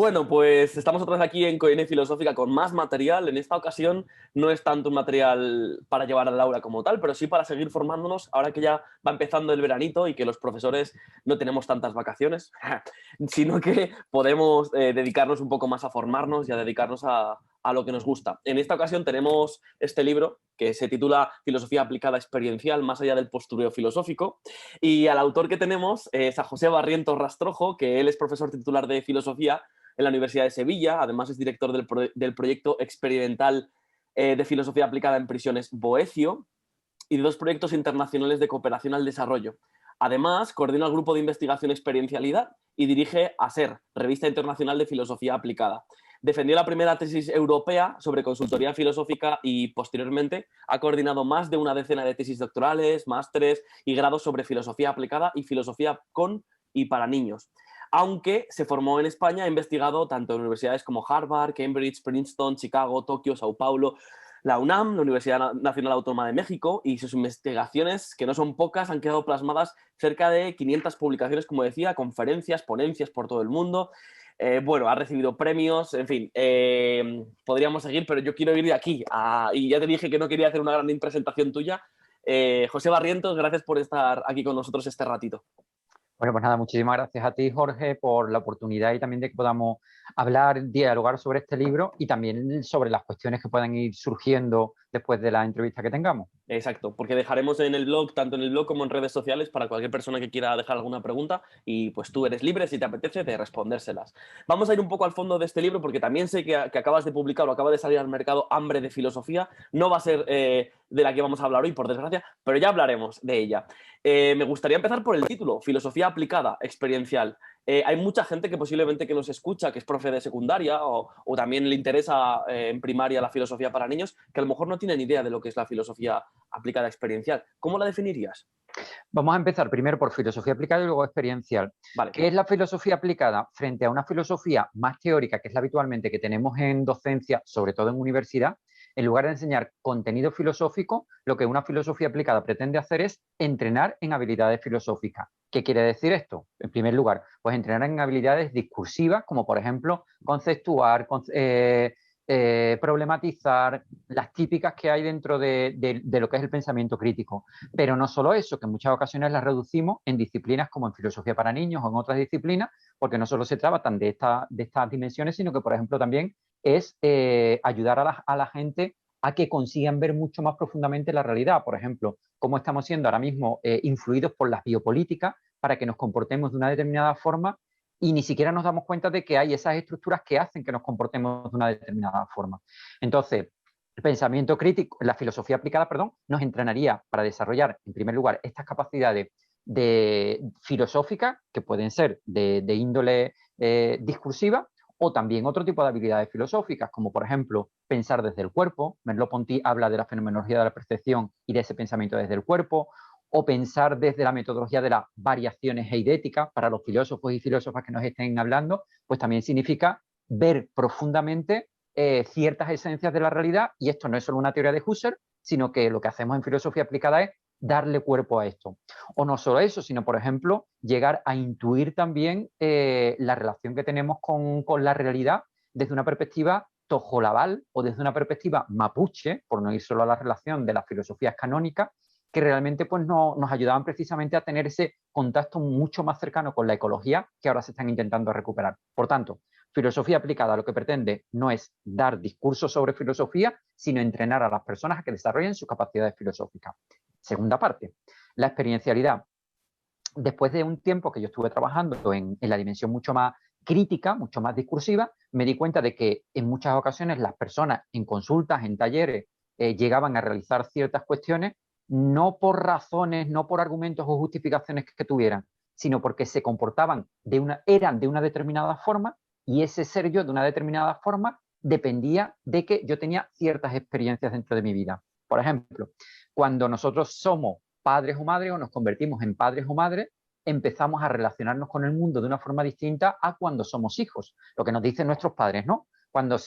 Bueno, pues estamos otra vez aquí en Coine Filosófica con más material. En esta ocasión no es tanto un material para llevar al aula como tal, pero sí para seguir formándonos ahora que ya va empezando el veranito y que los profesores no tenemos tantas vacaciones, sino que podemos dedicarnos un poco más a formarnos y a dedicarnos a lo que nos gusta. En esta ocasión tenemos este libro que se titula Filosofía aplicada experiencial, más allá del postureo filosófico, y al autor que tenemos es a José Barrientos Rastrojo, que él es profesor titular de filosofía en la Universidad de Sevilla. Además es director del proyecto experimental de filosofía aplicada en prisiones Boecio y de 2 proyectos internacionales de cooperación al desarrollo. Además, coordina el grupo de investigación Experiencialidad y dirige ASER, Revista Internacional de Filosofía Aplicada. Defendió la primera tesis europea sobre consultoría filosófica y posteriormente ha coordinado más de una decena de tesis doctorales, másteres y grados sobre filosofía aplicada y filosofía con y para niños. Aunque se formó en España, ha investigado tanto en universidades como Harvard, Cambridge, Princeton, Chicago, Tokio, Sao Paulo, la UNAM, la Universidad Nacional Autónoma de México, y sus investigaciones, que no son pocas, han quedado plasmadas cerca de 500 publicaciones, como decía, conferencias, ponencias por todo el mundo. Bueno, ha recibido premios, en fin, podríamos seguir, pero yo quiero ir de aquí. Y ya te dije que no quería hacer una gran presentación tuya. José Barrientos, gracias por estar aquí con nosotros este ratito. Bueno, pues nada, muchísimas gracias a ti, Jorge, por la oportunidad y también de que podamos hablar, dialogar sobre este libro y también sobre las cuestiones que puedan ir surgiendo después de la entrevista que tengamos. Exacto, porque dejaremos en el blog, tanto en el blog como en redes sociales, para cualquier persona que quiera dejar alguna pregunta, y pues tú eres libre, si te apetece, de respondérselas. Vamos a ir un poco al fondo de este libro, porque también sé que acabas de publicar o acaba de salir al mercado Hambre de Filosofía. No va a ser de la que vamos a hablar hoy, por desgracia, pero ya hablaremos de ella. Me gustaría empezar por el título, Filosofía aplicada, experiencial. Hay mucha gente que posiblemente que nos escucha, que es profe de secundaria o también le interesa en primaria la filosofía para niños, que a lo mejor no tienen idea de lo que es la filosofía aplicada experiencial. ¿Cómo la definirías? Vamos a empezar primero por filosofía aplicada y luego experiencial. Vale. ¿Qué es la filosofía aplicada frente a una filosofía más teórica, que es la habitualmente que tenemos en docencia, sobre todo en universidad? En lugar de enseñar contenido filosófico, lo que una filosofía aplicada pretende hacer es entrenar en habilidades filosóficas. ¿Qué quiere decir esto? En primer lugar, pues entrenar en habilidades discursivas, como por ejemplo conceptuar, problematizar, las típicas que hay dentro de lo que es el pensamiento crítico. Pero no solo eso, que en muchas ocasiones las reducimos en disciplinas como en filosofía para niños o en otras disciplinas, porque no solo se tratan de estas dimensiones, sino que, por ejemplo, también es ayudar a la gente a que consigan ver mucho más profundamente la realidad. Por ejemplo, cómo estamos siendo ahora mismo influidos por las biopolíticas para que nos comportemos de una determinada forma y ni siquiera nos damos cuenta de que hay esas estructuras que hacen que nos comportemos de una determinada forma. Entonces, el pensamiento crítico, la filosofía aplicada, perdón, nos entrenaría para desarrollar, en primer lugar, estas capacidades filosóficas, que pueden ser de índole discursiva, o también otro tipo de habilidades filosóficas, como por ejemplo pensar desde el cuerpo. Merleau-Ponty habla de la fenomenología de la percepción y de ese pensamiento desde el cuerpo, o pensar desde la metodología de las variaciones eidéticas. Para los filósofos y filósofas que nos estén hablando, pues también significa ver profundamente ciertas esencias de la realidad, y esto no es solo una teoría de Husserl, sino que lo que hacemos en filosofía aplicada es darle cuerpo a esto. O no solo eso, sino, por ejemplo, llegar a intuir también la relación que tenemos con la realidad desde una perspectiva tojolabal o desde una perspectiva mapuche, por no ir solo a la relación de las filosofías canónicas, que realmente pues, nos ayudaban precisamente a tener ese contacto mucho más cercano con la ecología que ahora se están intentando recuperar. Por tanto, filosofía aplicada lo que pretende no es dar discursos sobre filosofía, sino entrenar a las personas a que desarrollen sus capacidades filosóficas. Segunda parte, la experiencialidad. Después de un tiempo que yo estuve trabajando en la dimensión mucho más crítica, mucho más discursiva, me di cuenta de que en muchas ocasiones las personas en consultas, en talleres, llegaban a realizar ciertas cuestiones no por razones, no por argumentos o justificaciones que tuvieran, sino porque se comportaban eran de una determinada forma, y ese ser yo de una determinada forma dependía de que yo tenía ciertas experiencias dentro de mi vida. Por ejemplo, cuando nosotros somos padres o madres o nos convertimos en padres o madres, empezamos a relacionarnos con el mundo de una forma distinta a cuando somos hijos. Lo que nos dicen nuestros padres, ¿no? Cuando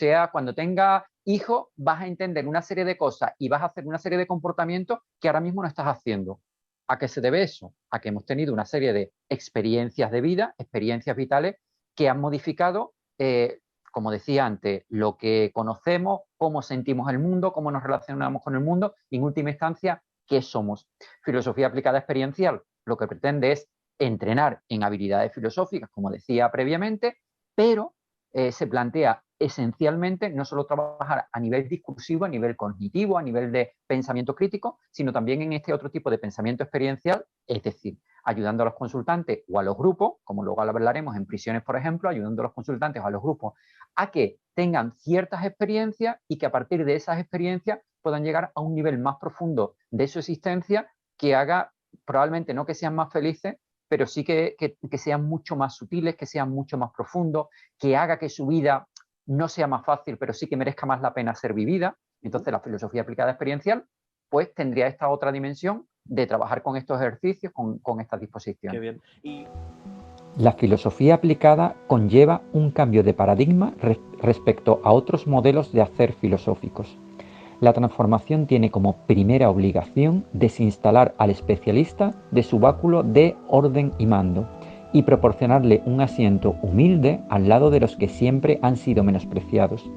tengas hijos, vas a entender una serie de cosas y vas a hacer una serie de comportamientos que ahora mismo no estás haciendo. ¿A qué se debe eso? A que hemos tenido una serie de experiencias de vida, experiencias vitales, que han modificado como decía antes, lo que conocemos, cómo sentimos el mundo, cómo nos relacionamos con el mundo y, en última instancia, qué somos. Filosofía aplicada experiencial lo que pretende es entrenar en habilidades filosóficas, como decía previamente, pero se plantea esencialmente no solo trabajar a nivel discursivo, a nivel cognitivo, a nivel de pensamiento crítico, sino también en este otro tipo de pensamiento experiencial, es decir, ayudando a los consultantes o a los grupos, como luego hablaremos en prisiones, por ejemplo, ayudando a los consultantes o a los grupos a que tengan ciertas experiencias y que a partir de esas experiencias puedan llegar a un nivel más profundo de su existencia que haga, probablemente no que sean más felices, pero sí que sean mucho más sutiles, que sean mucho más profundos, que haga que su vida no sea más fácil, pero sí que merezca más la pena ser vivida. Entonces, la filosofía aplicada experiencial, pues tendría esta otra dimensión de trabajar con estos ejercicios, con estas disposiciones. Qué bien. La filosofía aplicada conlleva un cambio de paradigma respecto a otros modelos de hacer filosóficos. La transformación tiene como primera obligación desinstalar al especialista de su báculo de orden y mando y proporcionarle un asiento humilde al lado de los que siempre han sido menospreciados.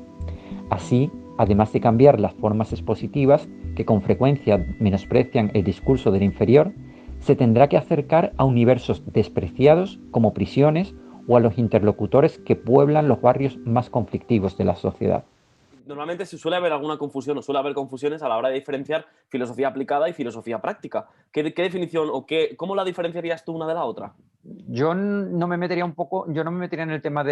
Así, además de cambiar las formas expositivas que con frecuencia menosprecian el discurso del inferior, se tendrá que acercar a universos despreciados como prisiones o a los interlocutores que pueblan los barrios más conflictivos de la sociedad. Normalmente se suele haber alguna confusión o suele haber confusiones a la hora de diferenciar filosofía aplicada y filosofía práctica. ¿Qué definición o cómo la diferenciarías tú una de la otra? Yo no me metería en el tema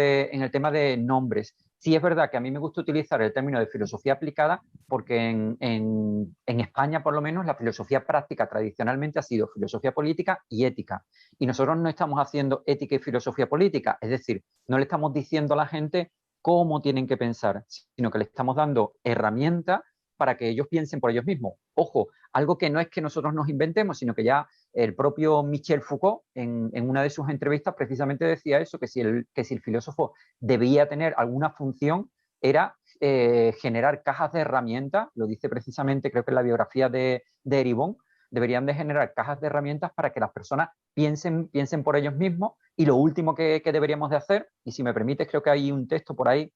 de nombres. Sí es verdad que a mí me gusta utilizar el término de filosofía aplicada porque en España, por lo menos, la filosofía práctica tradicionalmente ha sido filosofía política y ética. Y nosotros no estamos haciendo ética y filosofía política, es decir, no le estamos diciendo a la gente cómo tienen que pensar, sino que le estamos dando herramientas para que ellos piensen por ellos mismos. Ojo, algo que no es que nosotros nos inventemos, sino que ya el propio Michel Foucault, en una de sus entrevistas, precisamente decía eso, que si el filósofo debía tener alguna función, era generar cajas de herramientas, lo dice precisamente, creo que en la biografía de Eribon, deberían de generar cajas de herramientas para que las personas piensen por ellos mismos. Y lo último que deberíamos de hacer, y si me permites, creo que hay un texto por ahí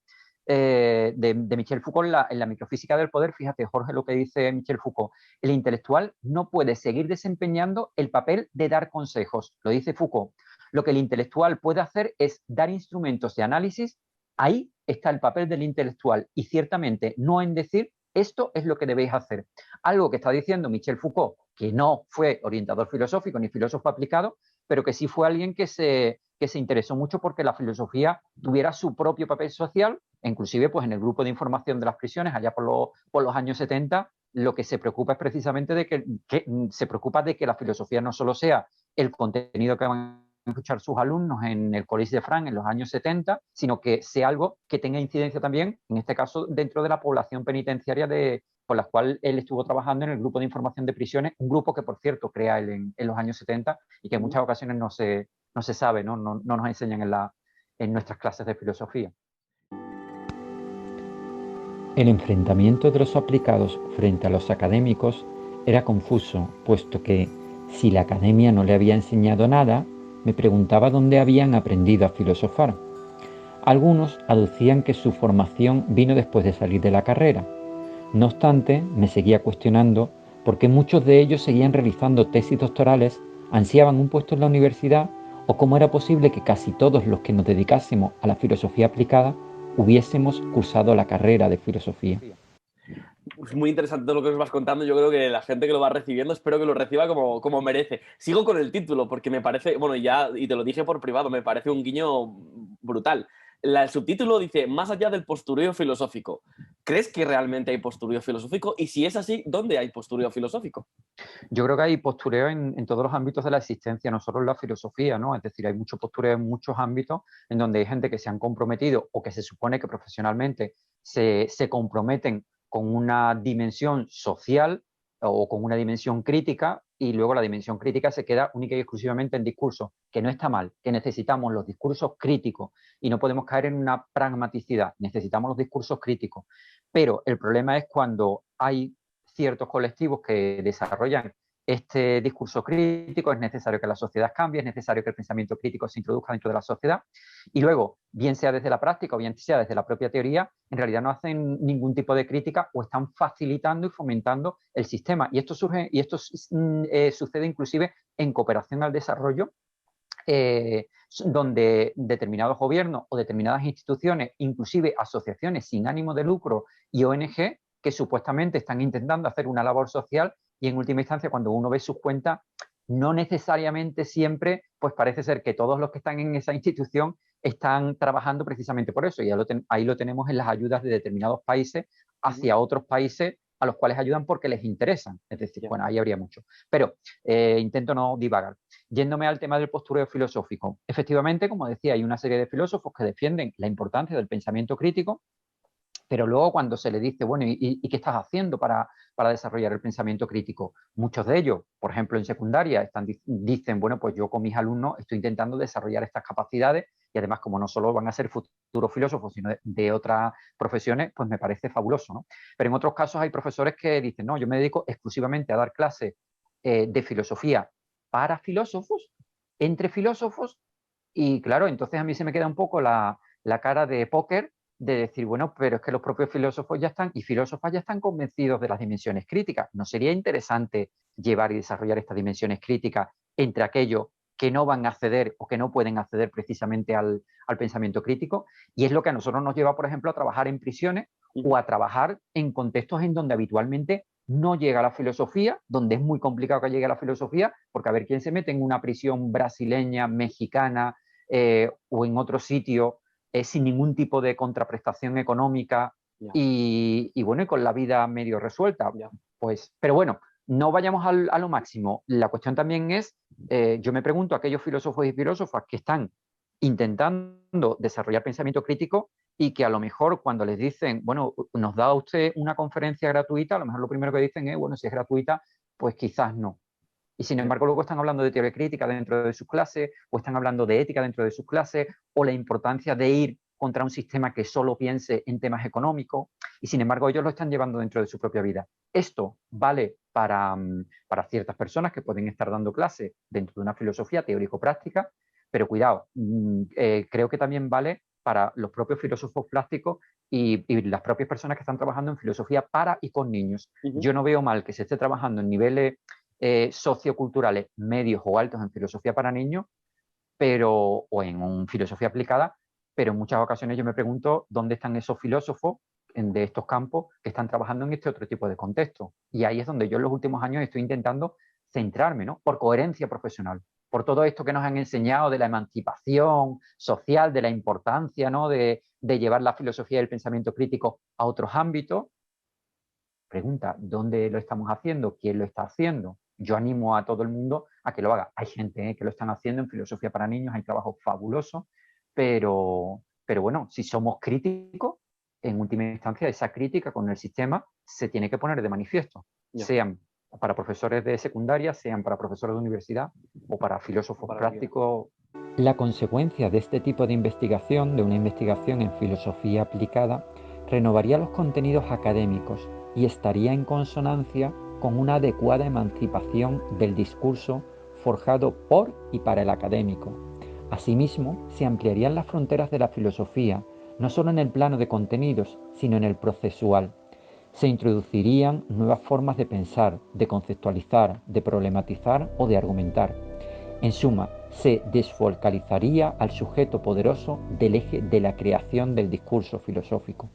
de Michel Foucault en la microfísica del poder. Fíjate, Jorge, lo que dice Michel Foucault: el intelectual no puede seguir desempeñando el papel de dar consejos, lo dice Foucault. Lo que el intelectual puede hacer es dar instrumentos de análisis. Ahí está el papel del intelectual, y ciertamente no en decir esto es lo que debéis hacer. Algo que está diciendo Michel Foucault, que no fue orientador filosófico ni filósofo aplicado, pero que sí fue alguien que se interesó mucho porque la filosofía tuviera su propio papel social. Inclusive, pues en el grupo de información de las prisiones, allá por los años 70, lo que se preocupa es precisamente de que se preocupa de que la filosofía no solo sea el contenido que van a escuchar sus alumnos en el Collège de France en los años 70, sino que sea algo que tenga incidencia también, en este caso, dentro de la población penitenciaria con la cual él estuvo trabajando en el grupo de información de prisiones, un grupo que, por cierto, crea él en los años 70 y que en muchas ocasiones no se sabe, no nos enseñan en nuestras clases de filosofía. El enfrentamiento de los aplicados frente a los académicos era confuso, puesto que, si la academia no le había enseñado nada, me preguntaba dónde habían aprendido a filosofar. Algunos aducían que su formación vino después de salir de la carrera. No obstante, me seguía cuestionando por qué muchos de ellos seguían realizando tesis doctorales, ansiaban un puesto en la universidad, o cómo era posible que casi todos los que nos dedicásemos a la filosofía aplicada hubiésemos cursado la carrera de filosofía. Es muy interesante todo lo que os vas contando. Yo creo que la gente que lo va recibiendo, espero que lo reciba como merece. Sigo con el título porque me parece, bueno, y te lo dije por privado, me parece un guiño brutal. El subtítulo dice: más allá del postureo filosófico. ¿Crees que realmente hay postureo filosófico? Y si es así, ¿dónde hay postureo filosófico? Yo creo que hay postureo en todos los ámbitos de la existencia, no solo en la filosofía, ¿no? Es decir, hay mucho postureo en muchos ámbitos en donde hay gente que se han comprometido o que se supone que profesionalmente se comprometen con una dimensión social o con una dimensión crítica, y luego la dimensión crítica se queda única y exclusivamente en discursos, que no está mal, que necesitamos los discursos críticos y no podemos caer en una pragmaticidad, necesitamos los discursos críticos. Pero el problema es cuando hay ciertos colectivos que desarrollan este discurso crítico, es necesario que la sociedad cambie, es necesario que el pensamiento crítico se introduzca dentro de la sociedad. Y luego, bien sea desde la práctica o bien sea desde la propia teoría, en realidad no hacen ningún tipo de crítica o están facilitando y fomentando el sistema. Y esto sucede inclusive en cooperación al desarrollo, donde determinados gobiernos o determinadas instituciones, inclusive asociaciones sin ánimo de lucro y ONG, que supuestamente están intentando hacer una labor social, y en última instancia, cuando uno ve sus cuentas, no necesariamente siempre, pues parece ser que todos los que están en esa institución están trabajando precisamente por eso. Y ahí lo tenemos en las ayudas de determinados países hacia otros países a los cuales ayudan porque les interesan. Es decir, bueno, ahí habría mucho. Pero intento no divagar. Yéndome al tema del postureo filosófico, efectivamente, como decía, hay una serie de filósofos que defienden la importancia del pensamiento crítico, pero luego cuando se le dice, bueno, ¿y qué estás haciendo para desarrollar el pensamiento crítico? Muchos de ellos, por ejemplo, en secundaria, dicen, bueno, pues yo con mis alumnos estoy intentando desarrollar estas capacidades, y además, como no solo van a ser futuros filósofos, sino de otras profesiones, pues me parece fabuloso, ¿no? Pero en otros casos hay profesores que dicen, no, yo me dedico exclusivamente a dar clases de filosofía para filósofos, entre filósofos, y claro, entonces a mí se me queda un poco la cara de póker de decir, bueno, pero es que los propios filósofos ya están, y filósofas ya están convencidos de las dimensiones críticas. ¿No sería interesante llevar y desarrollar estas dimensiones críticas entre aquellos que no van a acceder o que no pueden acceder precisamente al pensamiento crítico? Y es lo que a nosotros nos lleva, por ejemplo, a trabajar en prisiones o a trabajar en contextos en donde habitualmente no llega la filosofía, donde es muy complicado que llegue la filosofía, porque a ver quién se mete en una prisión brasileña, mexicana o en otro sitio sin ningún tipo de contraprestación económica y bueno, y con la vida medio resuelta. Pues, pero bueno, no vayamos a lo máximo. La cuestión también es, yo me pregunto a aquellos filósofos y filósofas que están intentando desarrollar pensamiento crítico y que a lo mejor cuando les dicen, bueno, nos da usted una conferencia gratuita, a lo mejor lo primero que dicen es, bueno, si es gratuita, pues quizás no. Y sin embargo luego están hablando de teoría crítica dentro de sus clases, o están hablando de ética dentro de sus clases, o la importancia de ir contra un sistema que solo piense en temas económicos, y sin embargo ellos lo están llevando dentro de su propia vida. Esto vale para ciertas personas que pueden estar dando clases dentro de una filosofía teórico-práctica, pero cuidado, creo que también vale para los propios filósofos plásticos y las propias personas que están trabajando en filosofía para y con niños. Yo no veo mal que se esté trabajando en niveles socioculturales medios o altos en filosofía para niños, o en filosofía aplicada, pero en muchas ocasiones yo me pregunto dónde están esos filósofos de estos campos que están trabajando en este otro tipo de contexto. Y ahí es donde yo en los últimos años estoy intentando centrarme, ¿no? Por coherencia profesional, por todo esto que nos han enseñado de la emancipación social, de la importancia, ¿no? de llevar la filosofía y el pensamiento crítico a otros ámbitos. Pregunta, ¿dónde lo estamos haciendo? ¿Quién lo está haciendo? Yo animo a todo el mundo a que lo haga. Hay gente que lo están haciendo en filosofía para niños, hay trabajos fabulosos, pero bueno, si somos críticos, en última instancia esa crítica con el sistema se tiene que poner de manifiesto, sean para profesores de secundaria, sean para profesores de universidad o para filósofos prácticos. La consecuencia de este tipo de investigación, de una investigación en filosofía aplicada, renovaría los contenidos académicos y estaría en consonancia con una adecuada emancipación del discurso forjado por y para el académico. Asimismo, se ampliarían las fronteras de la filosofía, no solo en el plano de contenidos, sino en el procesual. Se introducirían nuevas formas de pensar, de conceptualizar, de problematizar o de argumentar. En suma, se desfocalizaría al sujeto poderoso del eje de la creación del discurso filosófico.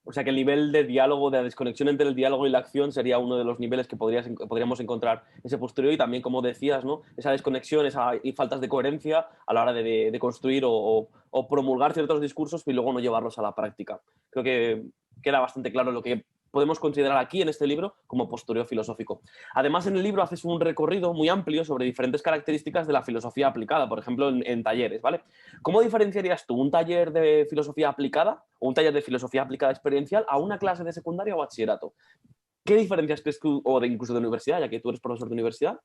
O sea que el nivel de diálogo, de la desconexión entre el diálogo y la acción sería uno de los niveles que podríamos encontrar ese posterior, y también, como decías, ¿no? Esa desconexión y faltas de coherencia a la hora de construir o promulgar ciertos discursos y luego no llevarlos a la práctica. Creo que queda bastante claro lo que podemos considerar aquí en este libro como postureo filosófico. Además, en el libro haces un recorrido muy amplio sobre diferentes características de la filosofía aplicada, por ejemplo, en talleres, ¿vale? ¿Cómo diferenciarías tú un taller de filosofía aplicada o un taller de filosofía aplicada experiencial a una clase de secundaria o bachillerato? ¿Qué diferencias crees tú, o incluso de universidad, ya que tú eres profesor de universidad?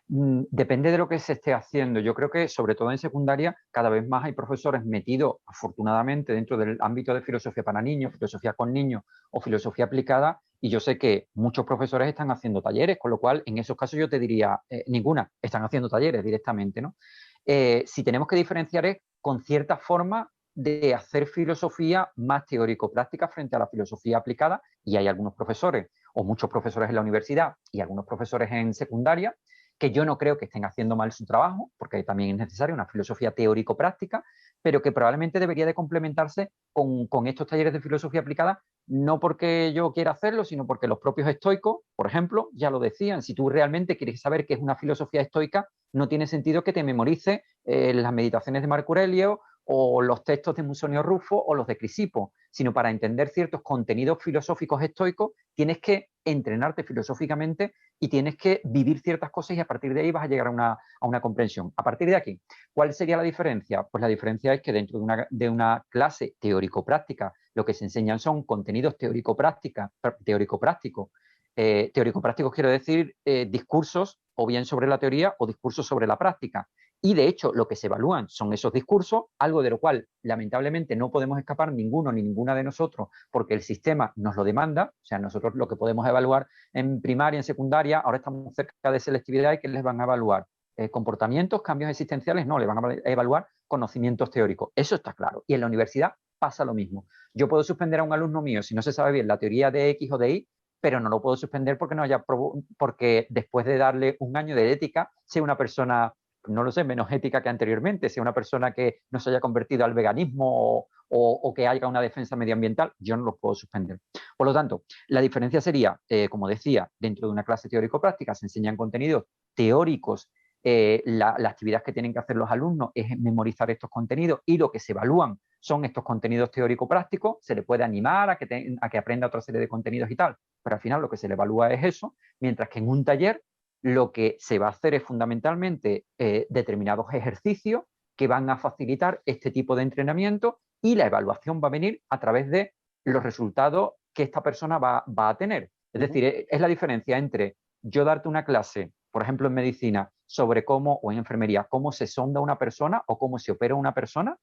Depende de lo que se esté haciendo. Yo creo que, sobre todo en secundaria, cada vez más hay profesores metidos, afortunadamente, dentro del ámbito de filosofía para niños, filosofía con niños o filosofía aplicada, y yo sé que muchos profesores están haciendo talleres, con lo cual, en esos casos yo te diría, ninguna, están haciendo talleres directamente, ¿no? Si tenemos que diferenciar es con cierta forma de hacer filosofía más teórico-práctica frente a la filosofía aplicada, y hay algunos profesores, o muchos profesores en la universidad y algunos profesores en secundaria, que yo no creo que estén haciendo mal su trabajo, porque también es necesaria una filosofía teórico-práctica, pero que probablemente debería de complementarse con estos talleres de filosofía aplicada, no porque yo quiera hacerlo, sino porque los propios estoicos, por ejemplo, ya lo decían, si tú realmente quieres saber qué es una filosofía estoica, no tiene sentido que te memorices las meditaciones de Marco Aurelio o los textos de Musonio Rufo o los de Crisipo, sino para entender ciertos contenidos filosóficos estoicos tienes que entrenarte filosóficamente y tienes que vivir ciertas cosas y a partir de ahí vas a llegar a una comprensión. A partir de aquí, ¿cuál sería la diferencia? Pues la diferencia es que dentro de una clase teórico-práctica lo que se enseñan son contenidos teórico-prácticos. Teórico-prácticos quiero decir discursos o bien sobre la teoría o discursos sobre la práctica. Y de hecho, lo que se evalúan son esos discursos, algo de lo cual lamentablemente no podemos escapar ninguno ni ninguna de nosotros porque el sistema nos lo demanda. O sea, nosotros lo que podemos evaluar en primaria, en secundaria, ahora estamos cerca de selectividad y que les van a evaluar comportamientos, cambios existenciales, no, le van a evaluar conocimientos teóricos. Eso está claro. Y en la universidad pasa lo mismo. Yo puedo suspender a un alumno mío si no se sabe bien la teoría de X o de Y, pero no lo puedo suspender porque después de darle un año de ética, sea una persona, no lo sé, menos ética que anteriormente, sea una persona que no se haya convertido al veganismo o que haya una defensa medioambiental, yo no los puedo suspender. Por lo tanto, la diferencia sería, como decía, dentro de una clase teórico-práctica se enseñan contenidos teóricos. La actividad que tienen que hacer los alumnos es memorizar estos contenidos y lo que se evalúan son estos contenidos teórico-prácticos. Se le puede animar a que aprenda otra serie de contenidos y tal, pero al final lo que se le evalúa es eso, mientras que en un taller lo que se va a hacer es fundamentalmente determinados ejercicios que van a facilitar este tipo de entrenamiento y la evaluación va a venir a través de los resultados que esta persona va a tener. Es decir, es la diferencia entre yo darte una clase, por ejemplo, en medicina, sobre cómo, o en enfermería, cómo se sonda una persona o cómo se opera una persona,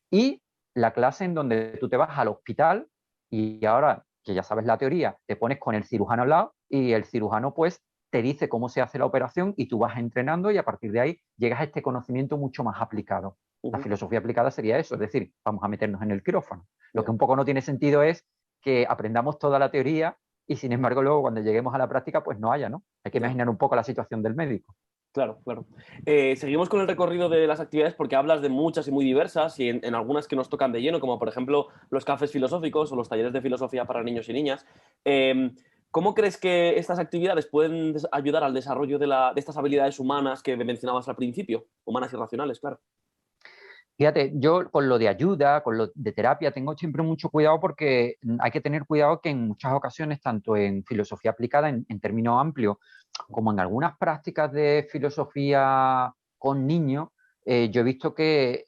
y la clase en donde tú te vas al hospital y ahora que ya sabes la teoría, te pones con el cirujano al lado y el cirujano pues te dice cómo se hace la operación y tú vas entrenando y a partir de ahí llegas a este conocimiento mucho más aplicado. La filosofía aplicada sería eso, es decir, vamos a meternos en el quirófano. Lo que un poco no tiene sentido es que aprendamos toda la teoría y sin embargo luego cuando lleguemos a la práctica pues no haya, ¿no? Hay que imaginar un poco la situación del médico. Claro, claro. Seguimos con el recorrido de las actividades porque hablas de muchas y muy diversas y en algunas que nos tocan de lleno, como por ejemplo los cafés filosóficos o los talleres de filosofía para niños y niñas. ¿Cómo crees que estas actividades pueden ayudar al desarrollo de estas habilidades humanas que mencionabas al principio? Humanas y racionales, claro. Fíjate, yo con lo de ayuda, con lo de terapia, tengo siempre mucho cuidado porque hay que tener cuidado que en muchas ocasiones, tanto en filosofía aplicada en términos amplios, como en algunas prácticas de filosofía con niños, yo he visto que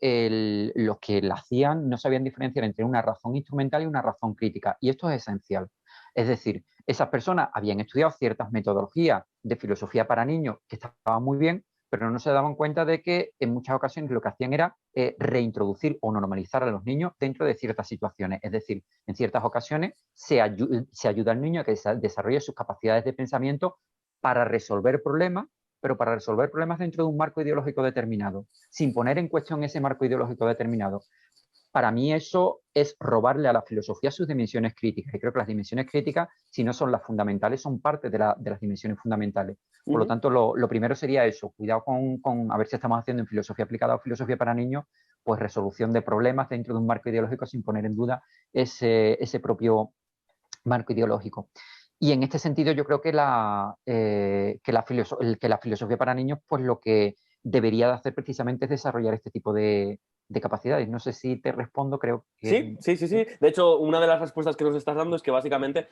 los que la hacían no sabían diferenciar entre una razón instrumental y una razón crítica, y esto es esencial. Es decir, esas personas habían estudiado ciertas metodologías de filosofía para niños que estaban muy bien, pero no se daban cuenta de que en muchas ocasiones lo que hacían era reintroducir o normalizar a los niños dentro de ciertas situaciones. Es decir, en ciertas ocasiones se ayuda al niño a que desarrolle sus capacidades de pensamiento para resolver problemas, pero para resolver problemas dentro de un marco ideológico determinado, sin poner en cuestión ese marco ideológico determinado. Para mí eso es robarle a la filosofía sus dimensiones críticas. Y creo que las dimensiones críticas, si no son las fundamentales, son parte de las dimensiones fundamentales. Por lo tanto, lo primero sería eso, cuidado con a ver si estamos haciendo en filosofía aplicada o filosofía para niños, pues resolución de problemas dentro de un marco ideológico sin poner en duda ese propio marco ideológico. Y en este sentido yo creo que la filosofía para niños, pues lo que debería de hacer precisamente es desarrollar este tipo de capacidades. No sé si te respondo, creo que... Sí. De hecho, una de las respuestas que nos estás dando es que básicamente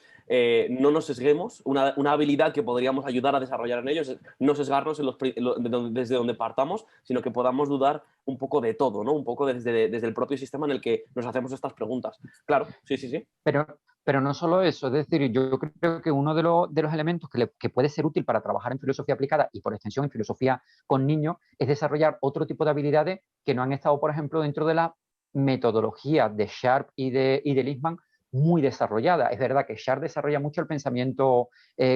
no nos sesguemos. Una habilidad que podríamos ayudar a desarrollar en ellos es no sesgarnos desde donde partamos, sino que podamos dudar un poco de todo, ¿no? Un poco desde el propio sistema en el que nos hacemos estas preguntas. Claro, sí. Pero Pero no solo eso, es decir, yo creo que uno de los elementos que puede ser útil para trabajar en filosofía aplicada y por extensión en filosofía con niños es desarrollar otro tipo de habilidades que no han estado, por ejemplo, dentro de la metodología de Sharp y de Lippmann muy desarrollada. Es verdad que Sharp desarrolla mucho el pensamiento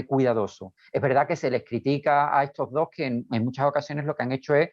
cuidadoso. Es verdad que se les critica a estos dos que en muchas ocasiones lo que han hecho es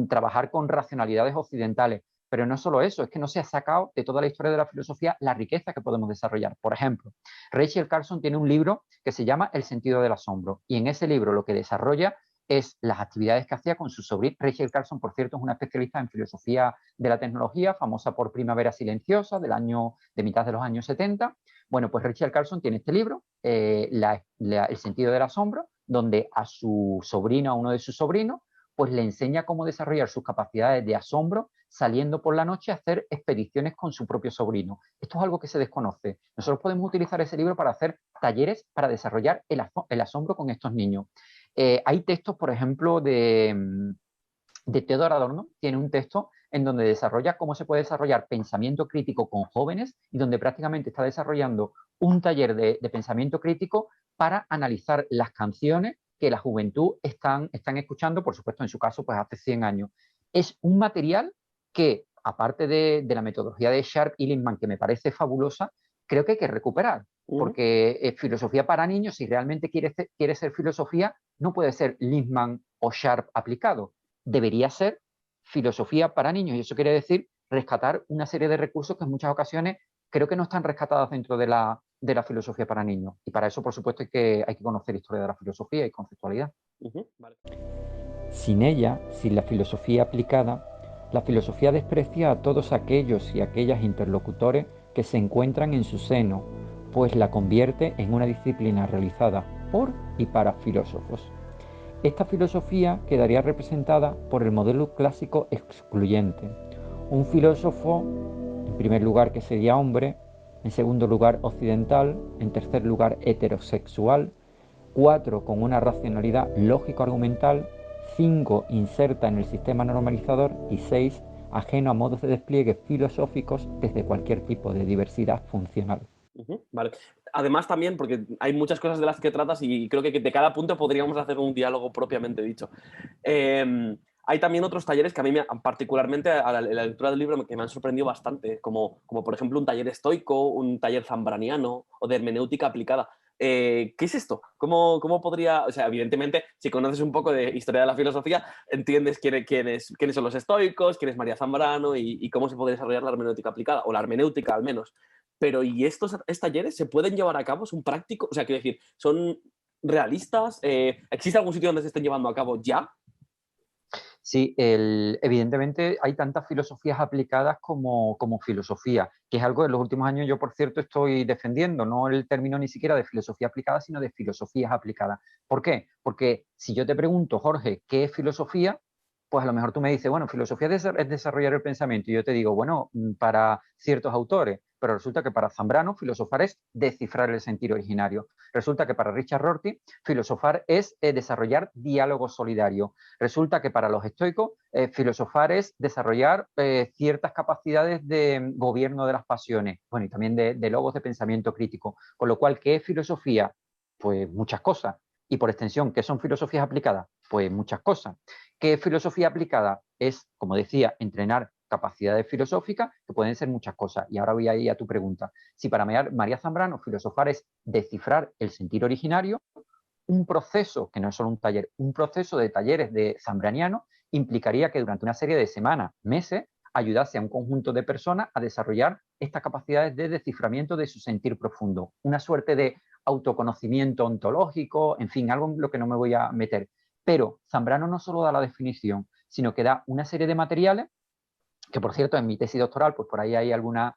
trabajar con racionalidades occidentales. Pero no solo eso, es que no se ha sacado de toda la historia de la filosofía la riqueza que podemos desarrollar. Por ejemplo, Rachel Carson tiene un libro que se llama El sentido del asombro, y en ese libro lo que desarrolla es las actividades que hacía con su sobrino. Rachel Carson, por cierto, es una especialista en filosofía de la tecnología, famosa por Primavera Silenciosa, de mitad de los años 70. Bueno, pues Rachel Carson tiene este libro, El sentido del asombro, donde a su sobrino, a uno de sus sobrinos, pues le enseña cómo desarrollar sus capacidades de asombro saliendo por la noche a hacer expediciones con su propio sobrino. Esto es algo que se desconoce. Nosotros podemos utilizar ese libro para hacer talleres para desarrollar el asombro con estos niños. Hay textos, por ejemplo, de Theodor Adorno, tiene un texto en donde desarrolla cómo se puede desarrollar pensamiento crítico con jóvenes y donde prácticamente está desarrollando un taller de pensamiento crítico para analizar las canciones que la juventud están escuchando, por supuesto, en su caso, pues hace 100 años. Es un material que, aparte de la metodología de Sharp y Lippmann, que me parece fabulosa, creo que hay que recuperar, porque filosofía para niños, si realmente quiere ser filosofía, no puede ser Lippmann o Sharp aplicado. Debería ser filosofía para niños, y eso quiere decir rescatar una serie de recursos que en muchas ocasiones creo que no están rescatadas dentro de la filosofía para niños. Y para eso, por supuesto, hay que conocer historia de la filosofía y conceptualidad. Vale. Sin ella, sin la filosofía aplicada, la filosofía desprecia a todos aquellos y aquellas interlocutores que se encuentran en su seno, pues la convierte en una disciplina realizada por y para filósofos. Esta filosofía quedaría representada por el modelo clásico excluyente. Un filósofo, en primer lugar, que sería hombre, en segundo lugar, occidental, en tercer lugar, heterosexual, 4, con una racionalidad lógico-argumental, 5, inserta en el sistema normalizador y 6, ajeno a modos de despliegue filosóficos desde cualquier tipo de diversidad funcional. Vale. Además también, porque hay muchas cosas de las que tratas y creo que de cada punto podríamos hacer un diálogo propiamente dicho. Hay también otros talleres que a mí, particularmente a la lectura del libro, que me han sorprendido bastante, como por ejemplo un taller estoico, un taller zambraniano o de hermenéutica aplicada. ¿Qué es esto? ¿Cómo podría...? O sea, evidentemente, si conoces un poco de historia de la filosofía, entiendes quiénes son los estoicos, quién es María Zambrano y cómo se puede desarrollar la hermenéutica aplicada, o la hermenéutica al menos. Pero ¿y estos talleres se pueden llevar a cabo? ¿Son prácticos? O sea, quiero decir, ¿son realistas? ¿Existe algún sitio donde se estén llevando a cabo ya? Sí, evidentemente hay tantas filosofías aplicadas como filosofía, que es algo que en los últimos años yo, por cierto, estoy defendiendo, no el término ni siquiera de filosofía aplicada, sino de filosofías aplicadas. ¿Por qué? Porque si yo te pregunto, Jorge, ¿qué es filosofía? Pues a lo mejor tú me dices, bueno, filosofía es desarrollar el pensamiento. Y yo te digo, bueno, para ciertos autores, pero resulta que para Zambrano filosofar es descifrar el sentido originario. Resulta que para Richard Rorty filosofar es desarrollar diálogo solidario. Resulta que para los estoicos filosofar es desarrollar ciertas capacidades de gobierno de las pasiones, bueno, y también de logos de pensamiento crítico. Con lo cual, ¿qué es filosofía? Pues muchas cosas. Y por extensión, ¿qué son filosofías aplicadas? Pues muchas cosas. ¿Qué es filosofía aplicada? Es, como decía, entrenar capacidades filosóficas, que pueden ser muchas cosas. Y ahora voy a ir a tu pregunta. Si para María Zambrano filosofar es descifrar el sentido originario, un proceso, que no es solo un taller, un proceso de talleres de zambraniano implicaría que durante una serie de semanas, meses, ayudase a un conjunto de personas a desarrollar estas capacidades de desciframiento de su sentir profundo. Una suerte de autoconocimiento ontológico, en fin, algo en lo que no me voy a meter. Pero Zambrano no solo da la definición, sino que da una serie de materiales que, por cierto, en mi tesis doctoral, pues por ahí hay algunas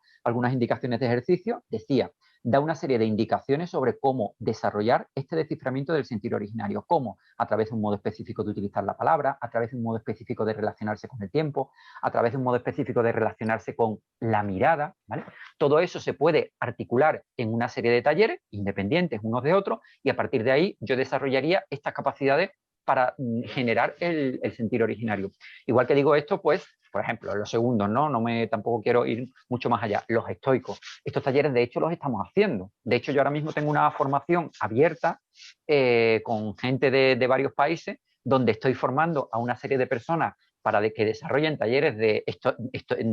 indicaciones de ejercicio. Decía, da una serie de indicaciones sobre cómo desarrollar este desciframiento del sentido originario, cómo a través de un modo específico de utilizar la palabra, a través de un modo específico de relacionarse con el tiempo, a través de un modo específico de relacionarse con la mirada, ¿vale? Todo eso se puede articular en una serie de talleres independientes unos de otros y a partir de ahí yo desarrollaría estas capacidades para generar el sentido originario. Igual que digo esto, pues por ejemplo, los segundos, ¿no? Tampoco quiero ir mucho más allá. Los estoicos. Estos talleres, de hecho, los estamos haciendo. De hecho, yo ahora mismo tengo una formación abierta con gente de varios países, donde estoy formando a una serie de personas para que desarrollen talleres de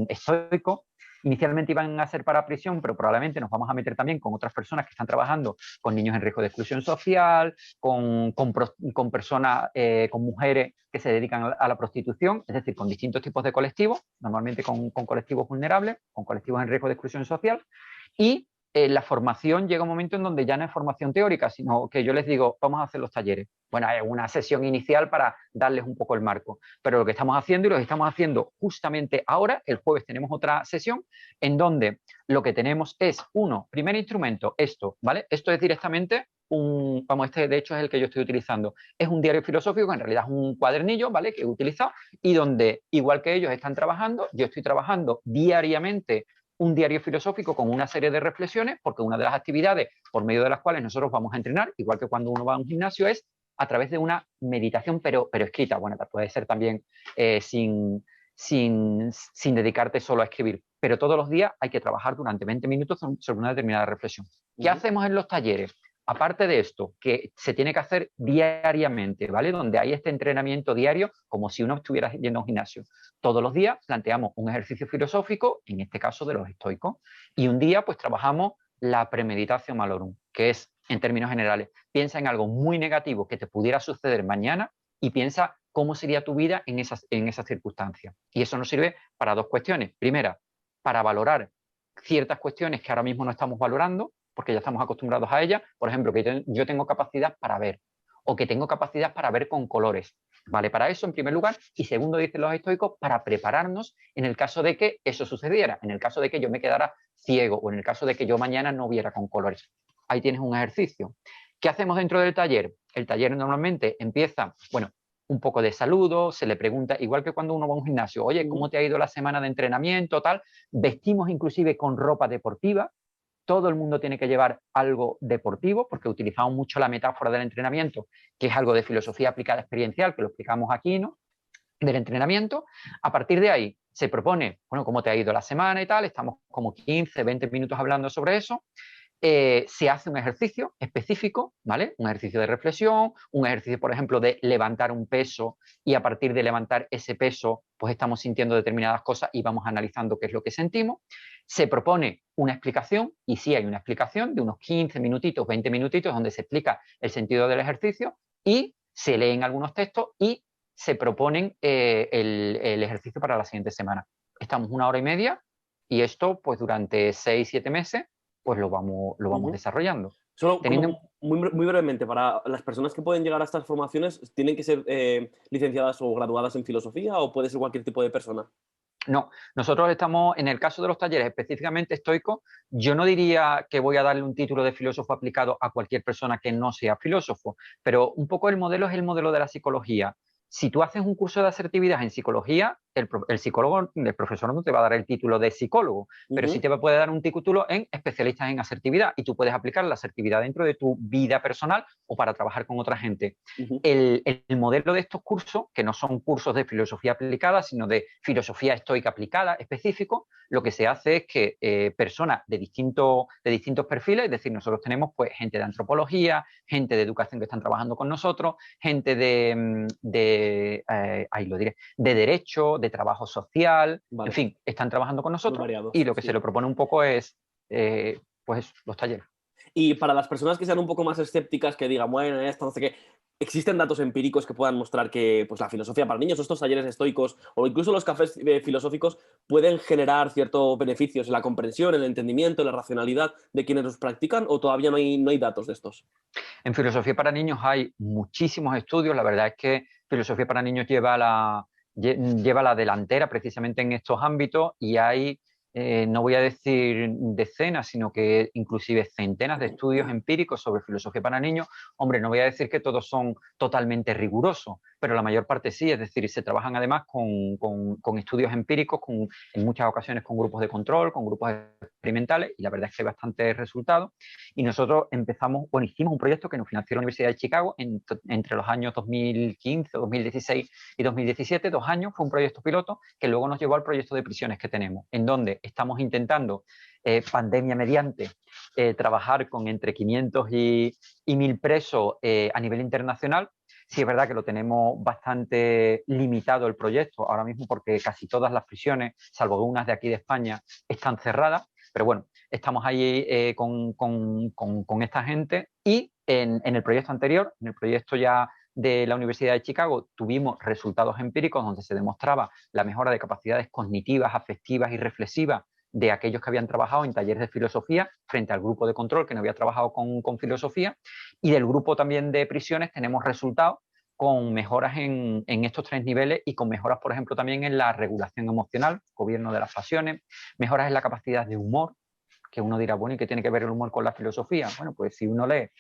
estoico. Inicialmente iban a ser para prisión, pero probablemente nos vamos a meter también con otras personas que están trabajando con niños en riesgo de exclusión social, con personas, con mujeres que se dedican a la prostitución, es decir, con distintos tipos de colectivos, normalmente con colectivos vulnerables, con colectivos en riesgo de exclusión social. Y la formación llega un momento en donde ya no es formación teórica, sino que yo les digo, vamos a hacer los talleres. Bueno, hay una sesión inicial para darles un poco el marco, pero lo que estamos haciendo, y lo que estamos haciendo justamente ahora, el jueves tenemos otra sesión, en donde lo que tenemos es, primer instrumento, esto, ¿vale? Esto es directamente este de hecho es el que yo estoy utilizando, es un diario filosófico, que en realidad es un cuadernillo, ¿vale? Que he utilizado, y donde, igual que ellos están trabajando, yo estoy trabajando diariamente un diario filosófico con una serie de reflexiones, porque una de las actividades por medio de las cuales nosotros vamos a entrenar, igual que cuando uno va a un gimnasio, es a través de una meditación, pero escrita. Bueno, puede ser también sin dedicarte solo a escribir, pero todos los días hay que trabajar durante 20 minutos sobre una determinada reflexión. ¿Qué hacemos en los talleres? Aparte de esto, que se tiene que hacer diariamente, ¿vale? Donde hay este entrenamiento diario, como si uno estuviera yendo a un gimnasio. Todos los días planteamos un ejercicio filosófico, en este caso de los estoicos, y un día pues trabajamos la premeditatio malorum, que es, en términos generales, piensa en algo muy negativo que te pudiera suceder mañana y piensa cómo sería tu vida en esas circunstancias. Y eso nos sirve para dos cuestiones. Primera, para valorar ciertas cuestiones que ahora mismo no estamos valorando, porque ya estamos acostumbrados a ellas. Por ejemplo, que yo tengo capacidad para ver, o que tengo capacidad para ver con colores. ¿Vale? Para eso, en primer lugar, y segundo, dicen los estoicos, para prepararnos en el caso de que eso sucediera, en el caso de que yo me quedara ciego, o en el caso de que yo mañana no viera con colores. Ahí tienes un ejercicio. ¿Qué hacemos dentro del taller? El taller normalmente empieza, bueno, un poco de saludo, se le pregunta, igual que cuando uno va a un gimnasio, oye, ¿cómo te ha ido la semana de entrenamiento? Tal. Vestimos inclusive con ropa deportiva. Todo el mundo tiene que llevar algo deportivo, porque utilizamos mucho la metáfora del entrenamiento, que es algo de filosofía aplicada experiencial, que lo explicamos aquí, ¿no? Del entrenamiento. A partir de ahí se propone, bueno, cómo te ha ido la semana y tal, estamos como 15, 20 minutos hablando sobre eso. Se hace un ejercicio específico, ¿vale? Un ejercicio de reflexión, un ejercicio, por ejemplo, de levantar un peso, y a partir de levantar ese peso, pues estamos sintiendo determinadas cosas y vamos analizando qué es lo que sentimos. Se propone una explicación, y sí hay una explicación de unos 15 minutitos, 20 minutitos, donde se explica el sentido del ejercicio, y se leen algunos textos y se proponen el ejercicio para la siguiente semana. Estamos 1 hora y media, y esto, pues durante 6-7 meses, pues lo vamos desarrollando. Solo muy brevemente, para las personas que pueden llegar a estas formaciones, ¿tienen que ser licenciadas o graduadas en filosofía, o puede ser cualquier tipo de persona? No, nosotros estamos, en el caso de los talleres específicamente estoicos, yo no diría que voy a darle un título de filósofo aplicado a cualquier persona que no sea filósofo, pero un poco el modelo es el modelo de la psicología. Si tú haces un curso de asertividad en psicología, el psicólogo, el profesor no te va a dar el título de psicólogo, pero sí te puede dar un título en especialistas en asertividad, y tú puedes aplicar la asertividad dentro de tu vida personal o para trabajar con otra gente. El modelo de estos cursos, que no son cursos de filosofía aplicada, sino de filosofía estoica aplicada específico, lo que se hace es que personas de distintos perfiles, es decir, nosotros tenemos pues gente de antropología, gente de educación que están trabajando con nosotros, gente de derecho, de trabajo social, en fin, están trabajando con nosotros, y lo que se le propone un poco es pues los talleres. Y para las personas que sean un poco más escépticas, que digan, bueno, esto no sé qué, ¿existen datos empíricos que puedan mostrar que pues, la filosofía para niños, estos talleres estoicos o incluso los cafés filosóficos pueden generar ciertos beneficios en la comprensión, en el entendimiento, en la racionalidad de quienes los practican, o todavía no hay datos de estos? En filosofía para niños hay muchísimos estudios. La verdad es que filosofía para niños lleva la delantera precisamente en estos ámbitos, y hay, no voy a decir decenas, sino que inclusive centenas de estudios empíricos sobre filosofía para niños. Hombre, no voy a decir que todos son totalmente rigurosos, pero la mayor parte sí, es decir, se trabajan además con estudios empíricos, en muchas ocasiones con grupos de control, con grupos experimentales, y la verdad es que hay bastantes resultados. Y nosotros hicimos un proyecto que nos financió la Universidad de Chicago entre los años 2015, 2016 y 2017, 2 años, fue un proyecto piloto que luego nos llevó al proyecto de prisiones que tenemos, en donde estamos intentando, pandemia mediante, trabajar con entre 500 y 1000 presos a nivel internacional. Sí es verdad que lo tenemos bastante limitado el proyecto ahora mismo porque casi todas las prisiones, salvo unas de aquí de España, están cerradas, pero bueno, estamos ahí con esta gente. Y en el proyecto anterior, en el proyecto ya de la Universidad de Chicago, tuvimos resultados empíricos donde se demostraba la mejora de capacidades cognitivas, afectivas y reflexivas de aquellos que habían trabajado en talleres de filosofía frente al grupo de control que no había trabajado con filosofía, y del grupo también de prisiones tenemos resultados con mejoras en estos 3 niveles y con mejoras, por ejemplo, también en la regulación emocional, gobierno de las pasiones, mejoras en la capacidad de humor, que uno dirá, bueno, ¿y qué tiene que ver el humor con la filosofía? Bueno, pues si uno lee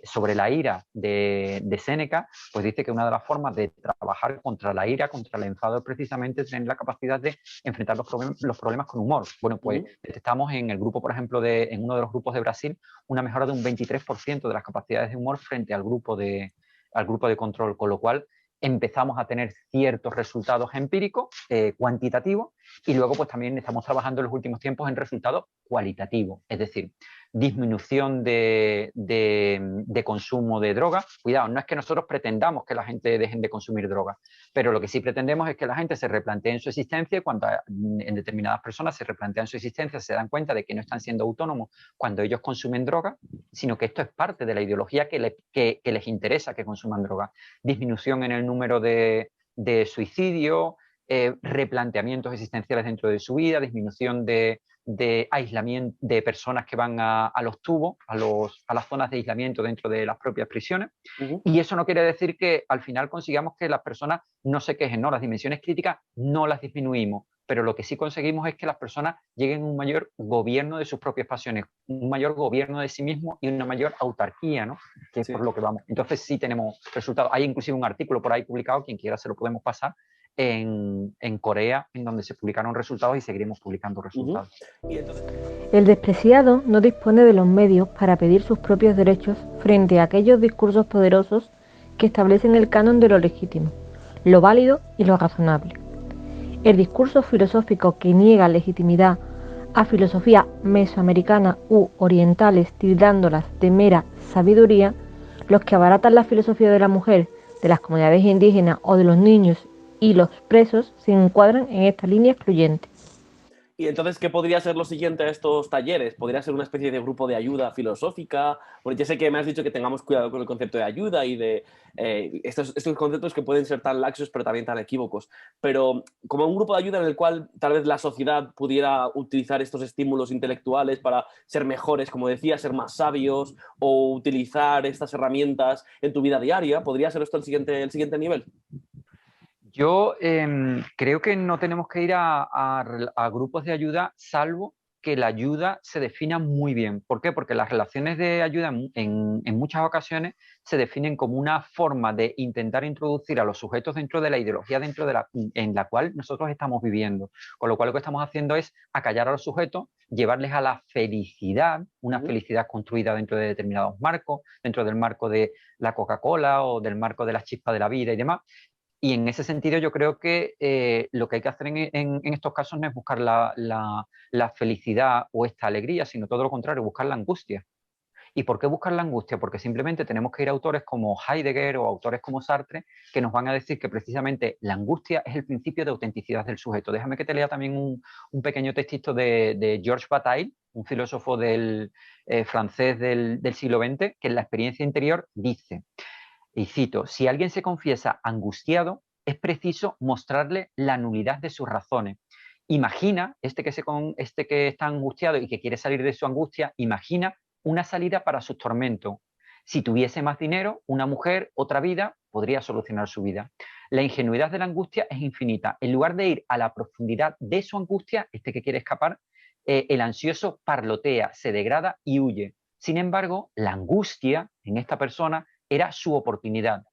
sobre la ira de Séneca, pues dice que una de las formas de trabajar contra la ira, contra el enfado, es precisamente tener la capacidad de enfrentar los problemas con humor. Bueno, pues detectamos en el grupo, por ejemplo, en uno de los grupos de Brasil, una mejora de un 23% de las capacidades de humor frente al grupo de control, con lo cual empezamos a tener ciertos resultados empíricos, cuantitativos, y luego pues también estamos trabajando en los últimos tiempos en resultados cualitativos, es decir, disminución de consumo de drogas. Cuidado, no es que nosotros pretendamos que la gente dejen de consumir drogas, pero lo que sí pretendemos es que la gente se replantee en su existencia, y cuando en determinadas personas se replantean su existencia, se dan cuenta de que no están siendo autónomos cuando ellos consumen drogas, sino que esto es parte de la ideología que les interesa que consuman drogas. Disminución en el número de suicidio, replanteamientos existenciales dentro de su vida, disminución de aislamiento de personas que van a los tubos, a las zonas de aislamiento dentro de las propias prisiones. Y eso no quiere decir que al final consigamos que las personas no se quejen, no, las dimensiones críticas no las disminuimos, pero lo que sí conseguimos es que las personas lleguen a un mayor gobierno de sus propias pasiones, un mayor gobierno de sí mismos y una mayor autarquía, ¿no? Que es por lo que vamos. Entonces sí tenemos resultados. Hay inclusive un artículo por ahí publicado, quien quiera se lo podemos pasar, en Corea, en donde se publicaron resultados y seguiremos publicando resultados. El despreciado no dispone de los medios para pedir sus propios derechos frente a aquellos discursos poderosos que establecen el canon de lo legítimo, lo válido y lo razonable. El discurso filosófico que niega legitimidad a filosofía mesoamericana u orientales, tildándolas de mera sabiduría, los que abaratan la filosofía de la mujer, de las comunidades indígenas o de los niños y los presos, se encuadran en esta línea excluyente. Y entonces, ¿qué podría ser lo siguiente a estos talleres? ¿Podría ser una especie de grupo de ayuda filosófica? Bueno, ya sé que me has dicho que tengamos cuidado con el concepto de ayuda y de estos conceptos que pueden ser tan laxos pero también tan equívocos. Pero como un grupo de ayuda en el cual tal vez la sociedad pudiera utilizar estos estímulos intelectuales para ser mejores, como decía, ser más sabios, o utilizar estas herramientas en tu vida diaria, ¿podría ser esto el siguiente nivel? Yo creo que no tenemos que ir a grupos de ayuda, salvo que la ayuda se defina muy bien. ¿Por qué? Porque las relaciones de ayuda en muchas ocasiones se definen como una forma de intentar introducir a los sujetos dentro de la ideología en la cual nosotros estamos viviendo. Con lo cual lo que estamos haciendo es acallar a los sujetos, llevarles a la felicidad, una felicidad construida dentro de determinados marcos, dentro del marco de la Coca-Cola o del marco de la chispa de la vida y demás. Y en ese sentido yo creo que lo que hay que hacer en estos casos no es buscar la felicidad o esta alegría, sino todo lo contrario, buscar la angustia. ¿Y por qué buscar la angustia? Porque simplemente tenemos que ir a autores como Heidegger o autores como Sartre, que nos van a decir que precisamente la angustia es el principio de autenticidad del sujeto. Déjame que te lea también un pequeño textito de Georges Bataille, un filósofo francés del siglo XX, que en la experiencia interior dice... Y cito, si alguien se confiesa angustiado, es preciso mostrarle la nulidad de sus razones. Imagina, este que está angustiado y que quiere salir de su angustia, imagina una salida para sus tormentos. Si tuviese más dinero, una mujer, otra vida, podría solucionar su vida. La ingenuidad de la angustia es infinita. En lugar de ir a la profundidad de su angustia, este que quiere escapar, el ansioso parlotea, se degrada y huye. Sin embargo, la angustia en esta persona era su oportunidad.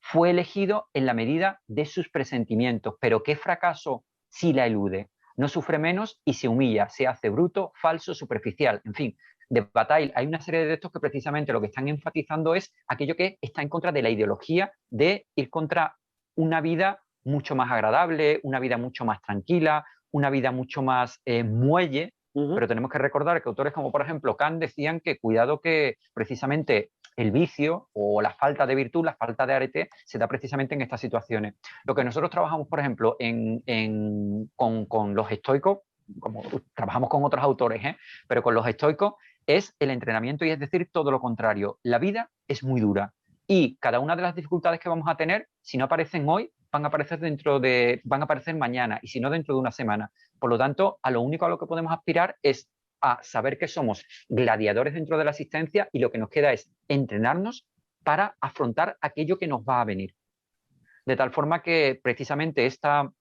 fue elegido en la medida de sus presentimientos. Pero ¿qué fracaso si la elude? No sufre menos y se humilla, se hace bruto, falso, superficial. En fin, de Bataille hay una serie de textos que precisamente lo que están enfatizando es aquello que está en contra de la ideología de ir contra una vida mucho más agradable, una vida mucho más tranquila, una vida mucho más muelle. Pero tenemos que recordar que autores como por ejemplo Kant decían que cuidado que precisamente el vicio o la falta de virtud, la falta de arete, se da precisamente en estas situaciones. Lo que nosotros trabajamos, por ejemplo, con los estoicos, como trabajamos con otros autores, pero con los estoicos, es el entrenamiento y es decir, todo lo contrario. La vida es muy dura y cada una de las dificultades que vamos a tener, si no aparecen hoy, van a aparecer mañana y si no dentro de una semana. Por lo tanto, a lo único a lo que podemos aspirar es a saber que somos gladiadores dentro de la existencia y lo que nos queda es entrenarnos para afrontar aquello que nos va a venir. De tal forma que precisamente esta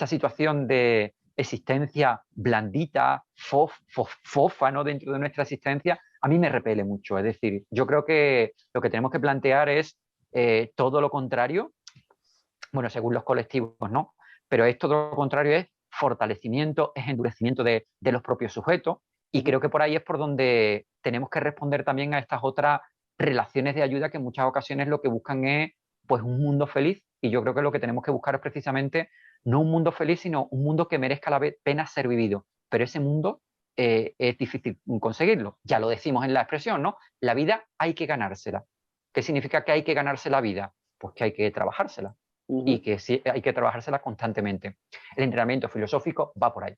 situación de existencia blandita, fofa, ¿no? Dentro de nuestra existencia, a mí me repele mucho. Es decir, yo creo que lo que tenemos que plantear es todo lo contrario, bueno, según los colectivos, ¿no? Pero es todo lo contrario, es fortalecimiento, es endurecimiento de los propios sujetos y creo que por ahí es por donde tenemos que responder también a estas otras relaciones de ayuda que en muchas ocasiones lo que buscan es pues un mundo feliz y yo creo que lo que tenemos que buscar es precisamente no un mundo feliz, sino un mundo que merezca la pena ser vivido. Pero ese mundo es difícil conseguirlo. Ya lo decimos en la expresión, ¿no? La vida hay que ganársela. ¿Qué significa que hay que ganarse la vida? Pues que hay que trabajársela. Y que sí, hay que trabajársela constantemente. El entrenamiento filosófico va por ahí.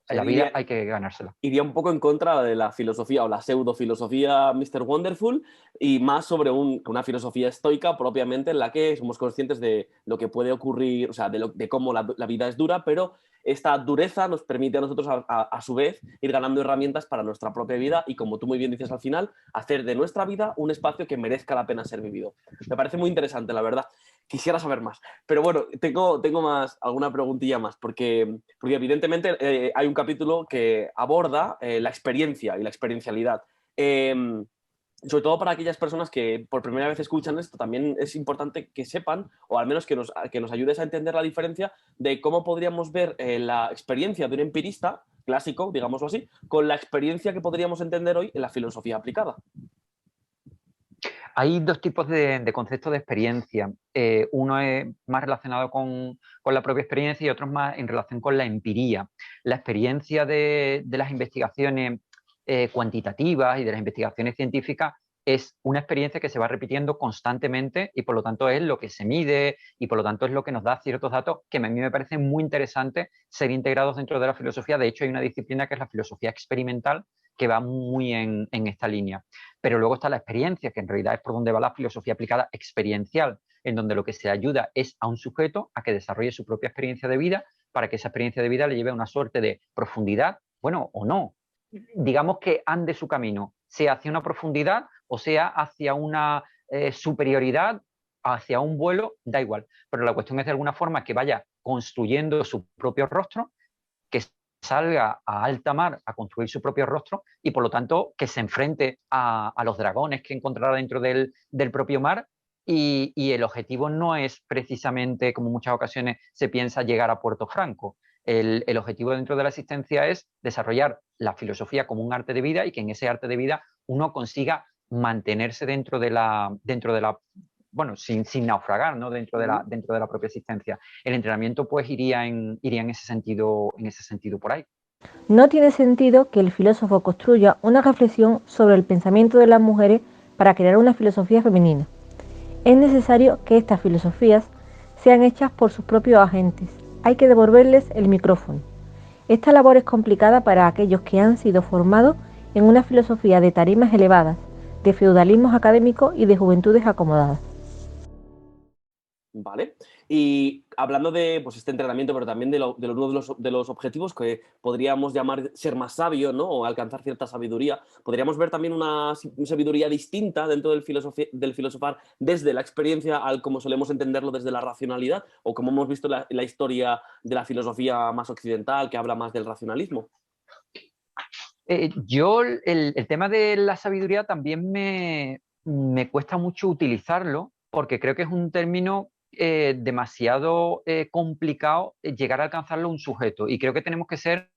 La vida hay que ganársela. Iría un poco en contra de la filosofía o la pseudofilosofía Mr. Wonderful y más sobre una filosofía estoica propiamente en la que somos conscientes de lo que puede ocurrir, o sea, de cómo la vida es dura, pero esta dureza nos permite a nosotros a su vez ir ganando herramientas para nuestra propia vida y, como tú muy bien dices al final, hacer de nuestra vida un espacio que merezca la pena ser vivido. Me parece muy interesante, la verdad. Quisiera saber más. Pero bueno, tengo alguna preguntilla más, porque evidentemente hay un capítulo que aborda la experiencia y la experiencialidad. Sobre todo para aquellas personas que por primera vez escuchan esto, también es importante que sepan, o al menos que nos ayudes a entender la diferencia de cómo podríamos ver la experiencia de un empirista clásico, digámoslo así, con la experiencia que podríamos entender hoy en la filosofía aplicada. Hay dos tipos de conceptos de experiencia. Uno es más relacionado con la propia experiencia y otro es más en relación con la empiría. La experiencia de las investigaciones cuantitativas y de las investigaciones científicas es una experiencia que se va repitiendo constantemente y por lo tanto es lo que se mide y por lo tanto es lo que nos da ciertos datos que a mí me parece muy interesante ser integrados dentro de la filosofía. De hecho, hay una disciplina que es la filosofía experimental que va muy en esta línea. Pero luego está la experiencia, que en realidad es por donde va la filosofía aplicada experiencial, en donde lo que se ayuda es a un sujeto a que desarrolle su propia experiencia de vida para que esa experiencia de vida le lleve a una suerte de profundidad, bueno, o no. Digamos que ande su camino, sea hacia una profundidad o sea hacia una superioridad, hacia un vuelo, da igual. Pero la cuestión es de alguna forma que vaya construyendo su propio rostro, que salga a alta mar a construir su propio rostro y por lo tanto que se enfrente a los dragones que encontrará dentro del propio mar y el objetivo no es precisamente, como en muchas ocasiones se piensa, llegar a Puerto Franco. El objetivo dentro de la existencia es desarrollar la filosofía como un arte de vida y que en ese arte de vida uno consiga mantenerse dentro de la bueno, sin naufragar, ¿no? dentro de la propia existencia. El entrenamiento pues iría en ese sentido por ahí. No tiene sentido que el filósofo construya una reflexión sobre el pensamiento de las mujeres para crear una filosofía femenina. Es necesario que estas filosofías sean hechas por sus propios agentes. Hay que devolverles el micrófono. Esta labor es complicada para aquellos que han sido formados en una filosofía de tarimas elevadas, de feudalismos académicos y de juventudes acomodadas. Vale. Y hablando de pues, este entrenamiento, pero también de uno de los objetivos que podríamos llamar ser más sabio, ¿no? O alcanzar cierta sabiduría, podríamos ver también una sabiduría distinta dentro del filosofar desde la experiencia al como solemos entenderlo desde la racionalidad, o como hemos visto en la historia de la filosofía más occidental, que habla más del racionalismo. Yo el tema de la sabiduría también me cuesta mucho utilizarlo, porque creo que es un término demasiado complicado llegar a alcanzarlo un sujeto, y creo que tenemos que ser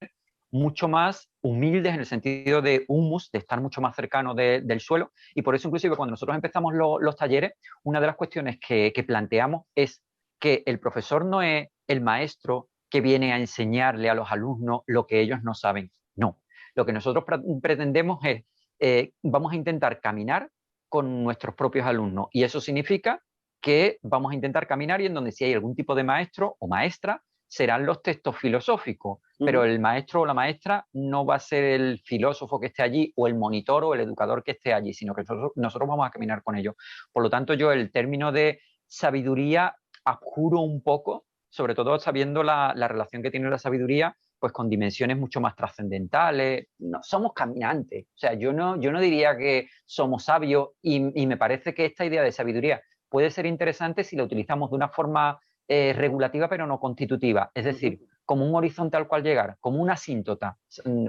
mucho más humildes en el sentido de humus, de estar mucho más cercano del suelo, y por eso inclusive cuando nosotros empezamos los talleres, una de las cuestiones que planteamos es que el profesor no es el maestro que viene a enseñarle a los alumnos lo que ellos no saben, no. Lo que nosotros pretendemos es, vamos a intentar caminar con nuestros propios alumnos, y eso significa que vamos a intentar caminar, y en donde si hay algún tipo de maestro o maestra, serán los textos filosóficos, pero el maestro o la maestra no va a ser el filósofo que esté allí o el monitor o el educador que esté allí, sino que nosotros vamos a caminar con ellos. Por lo tanto, yo el término de sabiduría abjuro un poco, sobre todo sabiendo la relación que tiene la sabiduría pues con dimensiones mucho más trascendentales. No, somos caminantes, o sea, yo no diría que somos sabios, y me parece que esta idea de sabiduría puede ser interesante si la utilizamos de una forma regulativa pero no constitutiva, es decir, como un horizonte al cual llegar, como una asíntota.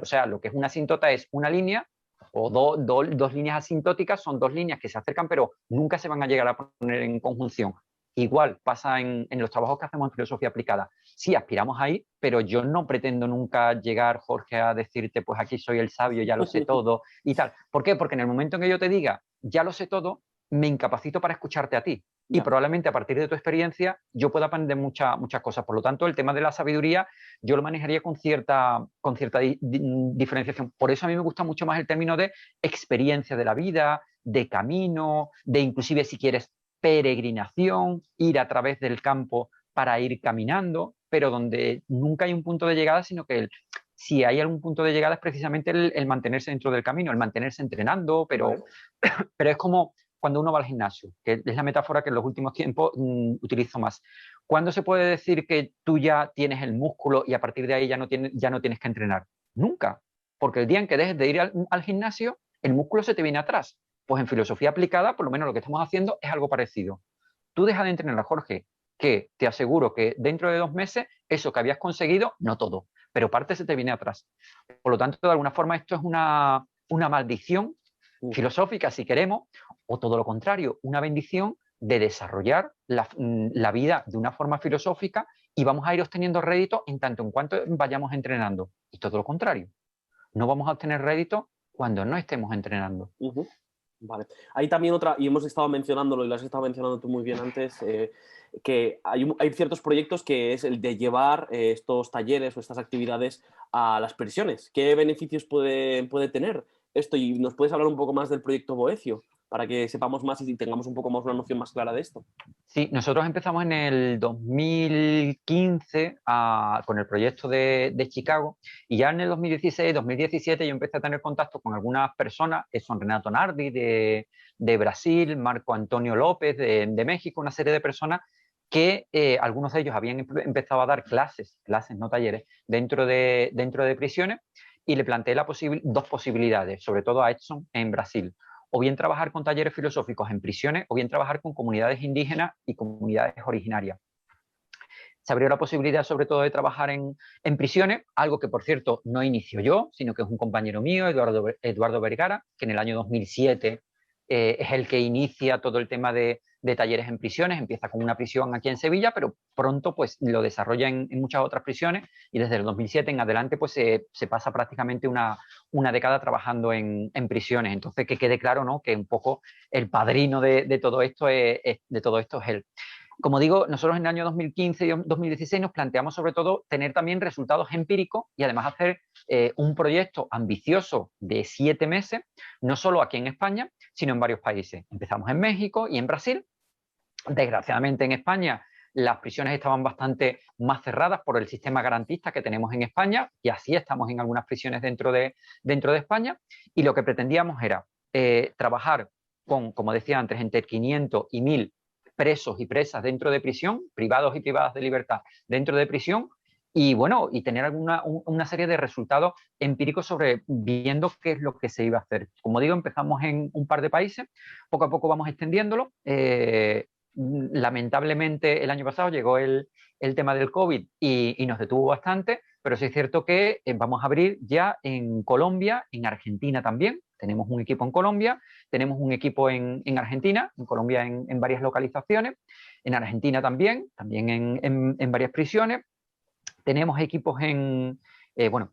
O sea, lo que es una asíntota es una línea o dos líneas asintóticas, son dos líneas que se acercan pero nunca se van a llegar a poner en conjunción. Igual pasa en los trabajos que hacemos en filosofía aplicada. Sí, aspiramos ahí, pero yo no pretendo nunca llegar, Jorge, a decirte, pues aquí soy el sabio, ya lo sé todo y tal. ¿Por qué? Porque en el momento en que yo te diga, ya lo sé todo, me incapacito para escucharte a ti. Y probablemente a partir de tu experiencia yo pueda aprender muchas cosas. Por lo tanto, el tema de la sabiduría yo lo manejaría con cierta diferenciación. Por eso a mí me gusta mucho más el término de experiencia de la vida, de camino, de inclusive si quieres peregrinación, ir a través del campo para ir caminando, pero donde nunca hay un punto de llegada, sino que si hay algún punto de llegada es precisamente el mantenerse dentro del camino, el mantenerse entrenando, pero es como cuando uno va al gimnasio, que es la metáfora que en los últimos tiempos utilizo más. ¿Cuándo se puede decir que tú ya tienes el músculo y a partir de ahí ya no tienes que entrenar? Nunca, porque el día en que dejes de ir al gimnasio, el músculo se te viene atrás. Pues en filosofía aplicada, por lo menos lo que estamos haciendo es algo parecido. Tú dejas de entrenar, Jorge, que te aseguro que dentro de 2 meses, eso que habías conseguido, no todo, pero parte se te viene atrás. Por lo tanto, de alguna forma, esto es una maldición filosófica, si queremos, o todo lo contrario, una bendición de desarrollar la vida de una forma filosófica, y vamos a ir obteniendo rédito en tanto en cuanto vayamos entrenando. Y todo lo contrario, no vamos a obtener rédito cuando no estemos entrenando. Vale. Hay también otra, y hemos estado mencionándolo y lo has estado mencionando tú muy bien antes, que hay ciertos proyectos que es el de llevar estos talleres o estas actividades a las prisiones. ¿Qué beneficios puede tener esto? Y nos puedes hablar un poco más del proyecto Boecio, para que sepamos más y tengamos un poco más una noción más clara de esto. Sí, nosotros empezamos en el 2015 con el proyecto de Chicago, y ya en el 2016, 2017 yo empecé a tener contacto con algunas personas, que son Renato Nardi de Brasil, Marco Antonio López de México, una serie de personas que algunos de ellos habían empezado a dar clases, no talleres, dentro de prisiones, y le planteé dos posibilidades, sobre todo a Edson en Brasil: o bien trabajar con talleres filosóficos en prisiones, o bien trabajar con comunidades indígenas y comunidades originarias. Se abrió la posibilidad sobre todo de trabajar en prisiones, algo que por cierto no inicio yo, sino que es un compañero mío, Eduardo Vergara, que en el año 2007 es el que inicia todo el tema de talleres en prisiones. Empieza con una prisión aquí en Sevilla, pero pronto pues lo desarrolla en muchas otras prisiones, y desde el 2007 en adelante pues se pasa prácticamente una década trabajando en prisiones. Entonces, que quede claro, ¿no?, que un poco el padrino de todo esto es él. Como digo, nosotros en el año 2015 y 2016 nos planteamos sobre todo tener también resultados empíricos, y además hacer un proyecto ambicioso de 7 meses, no solo aquí en España, sino en varios países. Empezamos en México y en Brasil. Desgraciadamente en España las prisiones estaban bastante más cerradas por el sistema garantista que tenemos en España, y así estamos en algunas prisiones dentro de España, y lo que pretendíamos era trabajar con, como decía antes, entre 500 y 1000 presos y presas dentro de prisión, privados y privadas de libertad dentro de prisión, y bueno, y tener una serie de resultados empíricos sobre viendo qué es lo que se iba a hacer. Como digo, empezamos en un par de países, poco a poco vamos extendiéndolo. Lamentablemente el año pasado llegó el tema del COVID y nos detuvo bastante, pero sí es cierto que vamos a abrir ya en Colombia, en Argentina también. Tenemos un equipo en Colombia, tenemos un equipo en Argentina, en Colombia en varias localizaciones, en Argentina también en varias prisiones. Tenemos equipos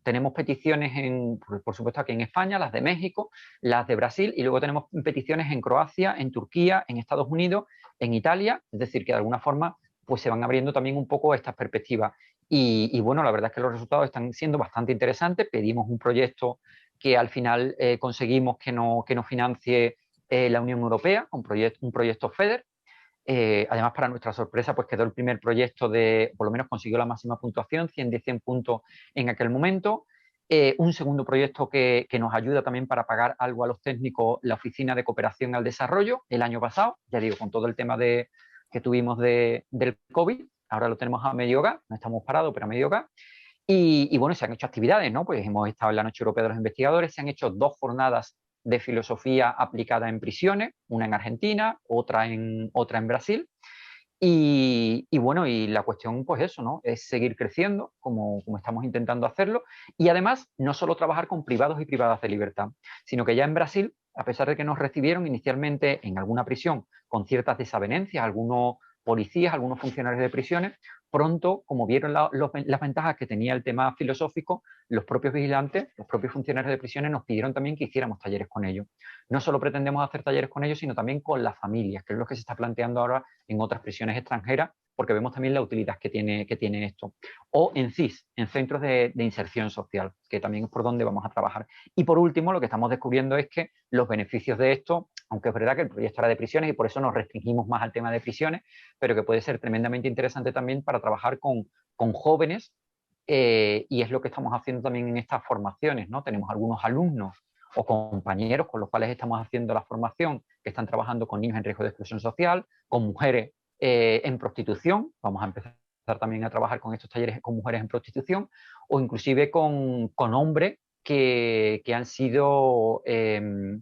tenemos peticiones por supuesto aquí en España, las de México, las de Brasil, y luego tenemos peticiones en Croacia, en Turquía, en Estados Unidos, en Italia, es decir, que de alguna forma pues se van abriendo también un poco estas perspectivas. Y bueno, la verdad es que los resultados están siendo bastante interesantes. Pedimos un proyecto que al final conseguimos que nos financie la Unión Europea, un proyecto FEDER. Además, para nuestra sorpresa, pues quedó el primer proyecto por lo menos consiguió la máxima puntuación, 100 de 100 puntos en aquel momento. Un segundo proyecto que nos ayuda también para pagar algo a los técnicos, la Oficina de Cooperación al Desarrollo, el año pasado, ya digo, con todo el tema que tuvimos del COVID. Ahora lo tenemos a medio gas, no estamos parados, pero a medio gas. Y bueno, se han hecho actividades, ¿no? Pues hemos estado en la Noche Europea de los Investigadores, se han hecho 2 jornadas de filosofía aplicada en prisiones, una en Argentina, otra en Brasil. Y bueno, y la cuestión, pues eso, ¿no? Es seguir creciendo, como estamos intentando hacerlo, y además no solo trabajar con privados y privadas de libertad, sino que ya en Brasil, a pesar de que nos recibieron inicialmente en alguna prisión con ciertas desavenencias, algunos policías, algunos funcionarios de prisiones, pronto, como vieron las ventajas que tenía el tema filosófico, los propios vigilantes, los propios funcionarios de prisiones nos pidieron también que hiciéramos talleres con ellos. No solo pretendemos hacer talleres con ellos, sino también con las familias, que es lo que se está planteando ahora en otras prisiones extranjeras, porque vemos también la utilidad que tiene esto. O en CIS, en centros de inserción social, que también es por donde vamos a trabajar. Y por último, lo que estamos descubriendo es que los beneficios de esto, aunque es verdad que el proyecto era de prisiones y por eso nos restringimos más al tema de prisiones, pero que puede ser tremendamente interesante también para trabajar con jóvenes, y es lo que estamos haciendo también en estas formaciones, ¿no? Tenemos algunos alumnos o compañeros con los cuales estamos haciendo la formación que están trabajando con niños en riesgo de exclusión social, con mujeres en prostitución. Vamos a empezar también a trabajar con estos talleres con mujeres en prostitución, o inclusive con hombres que han sido, que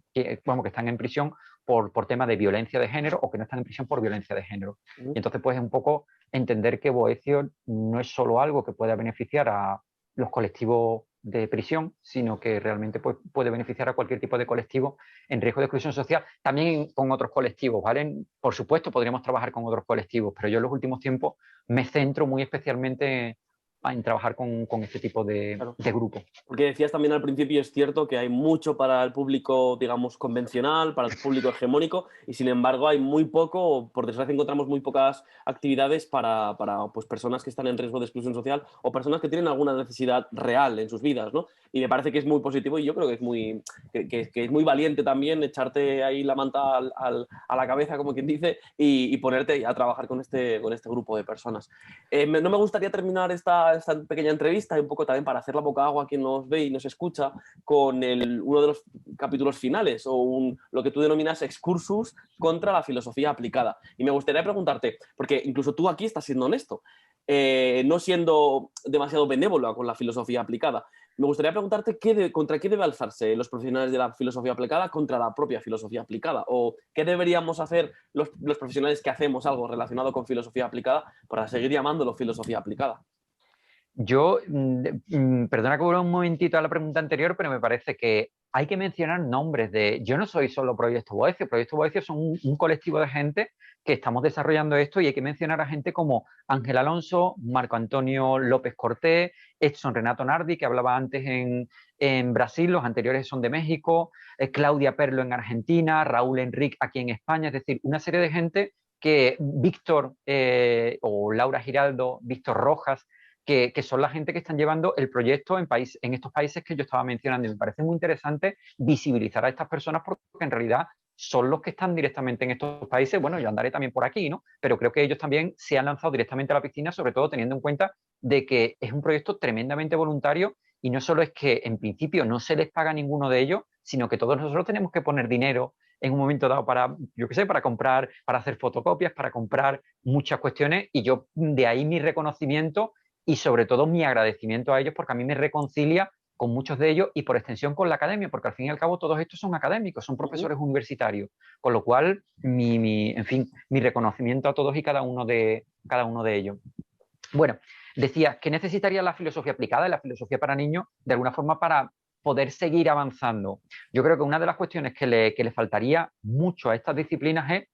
están en prisión por tema de violencia de género, o que no están en prisión por violencia de género. Y entonces, pues, un poco entender que Boecio no es solo algo que pueda beneficiar a los colectivos de prisión, sino que realmente pues, puede beneficiar a cualquier tipo de colectivo en riesgo de exclusión social, también con otros colectivos, ¿vale? Por supuesto, podríamos trabajar con otros colectivos, pero yo en los últimos tiempos me centro muy especialmente en trabajar con este tipo de grupos. Porque decías también al principio, es cierto que hay mucho para el público, digamos, convencional, para el público hegemónico, y sin embargo hay muy poco, por desgracia encontramos muy pocas actividades para pues, personas que están en riesgo de exclusión social o personas que tienen alguna necesidad real en sus vidas, ¿no? Y me parece que es muy positivo, y yo creo que es muy, que es muy valiente también echarte ahí la manta a la cabeza, como quien dice, y ponerte a trabajar con este grupo de personas. No me gustaría terminar esta pequeña entrevista, y un poco también para hacer la boca agua a quien nos ve y nos escucha, con uno de los capítulos finales, o lo que tú denominas excursus contra la filosofía aplicada. Y me gustaría preguntarte, porque incluso tú aquí estás siendo honesto, no siendo demasiado benévolo con la filosofía aplicada, me gustaría preguntarte contra qué debe alzarse los profesionales de la filosofía aplicada contra la propia filosofía aplicada, o qué deberíamos hacer los profesionales que hacemos algo relacionado con filosofía aplicada para seguir llamándolo filosofía aplicada. Yo, perdona que vuelva un momentito a la pregunta anterior, pero me parece que hay que mencionar nombres yo no soy solo Proyecto Boecio. Proyecto Boecio son un colectivo de gente que estamos desarrollando esto, y hay que mencionar a gente como Ángel Alonso, Marco Antonio López Cortés, Edson Renato Nardi, que hablaba antes en Brasil, los anteriores son de México, Claudia Perlo en Argentina, Raúl Enrique aquí en España, es decir, una serie de gente que Víctor o Laura Giraldo, Víctor Rojas, que son la gente que están llevando el proyecto en estos países que yo estaba mencionando. Y me parece muy interesante visibilizar a estas personas, porque en realidad son los que están directamente en estos países. Bueno, yo andaré también por aquí, ¿no? Pero creo que ellos también se han lanzado directamente a la piscina, sobre todo teniendo en cuenta de que es un proyecto tremendamente voluntario, y no solo es que en principio no se les paga a ninguno de ellos, sino que todos nosotros tenemos que poner dinero en un momento dado para, yo qué sé, para comprar, para hacer fotocopias, para comprar muchas cuestiones, y yo de ahí mi reconocimiento y sobre todo mi agradecimiento a ellos, porque a mí me reconcilia con muchos de ellos y por extensión con la academia, porque al fin y al cabo todos estos son académicos, son profesores universitarios, con lo cual en fin, mi reconocimiento a todos y cada uno de ellos. Bueno, decía que necesitaría la filosofía aplicada y la filosofía para niños de alguna forma para poder seguir avanzando. Yo creo que una de las cuestiones que le faltaría mucho a estas disciplinas es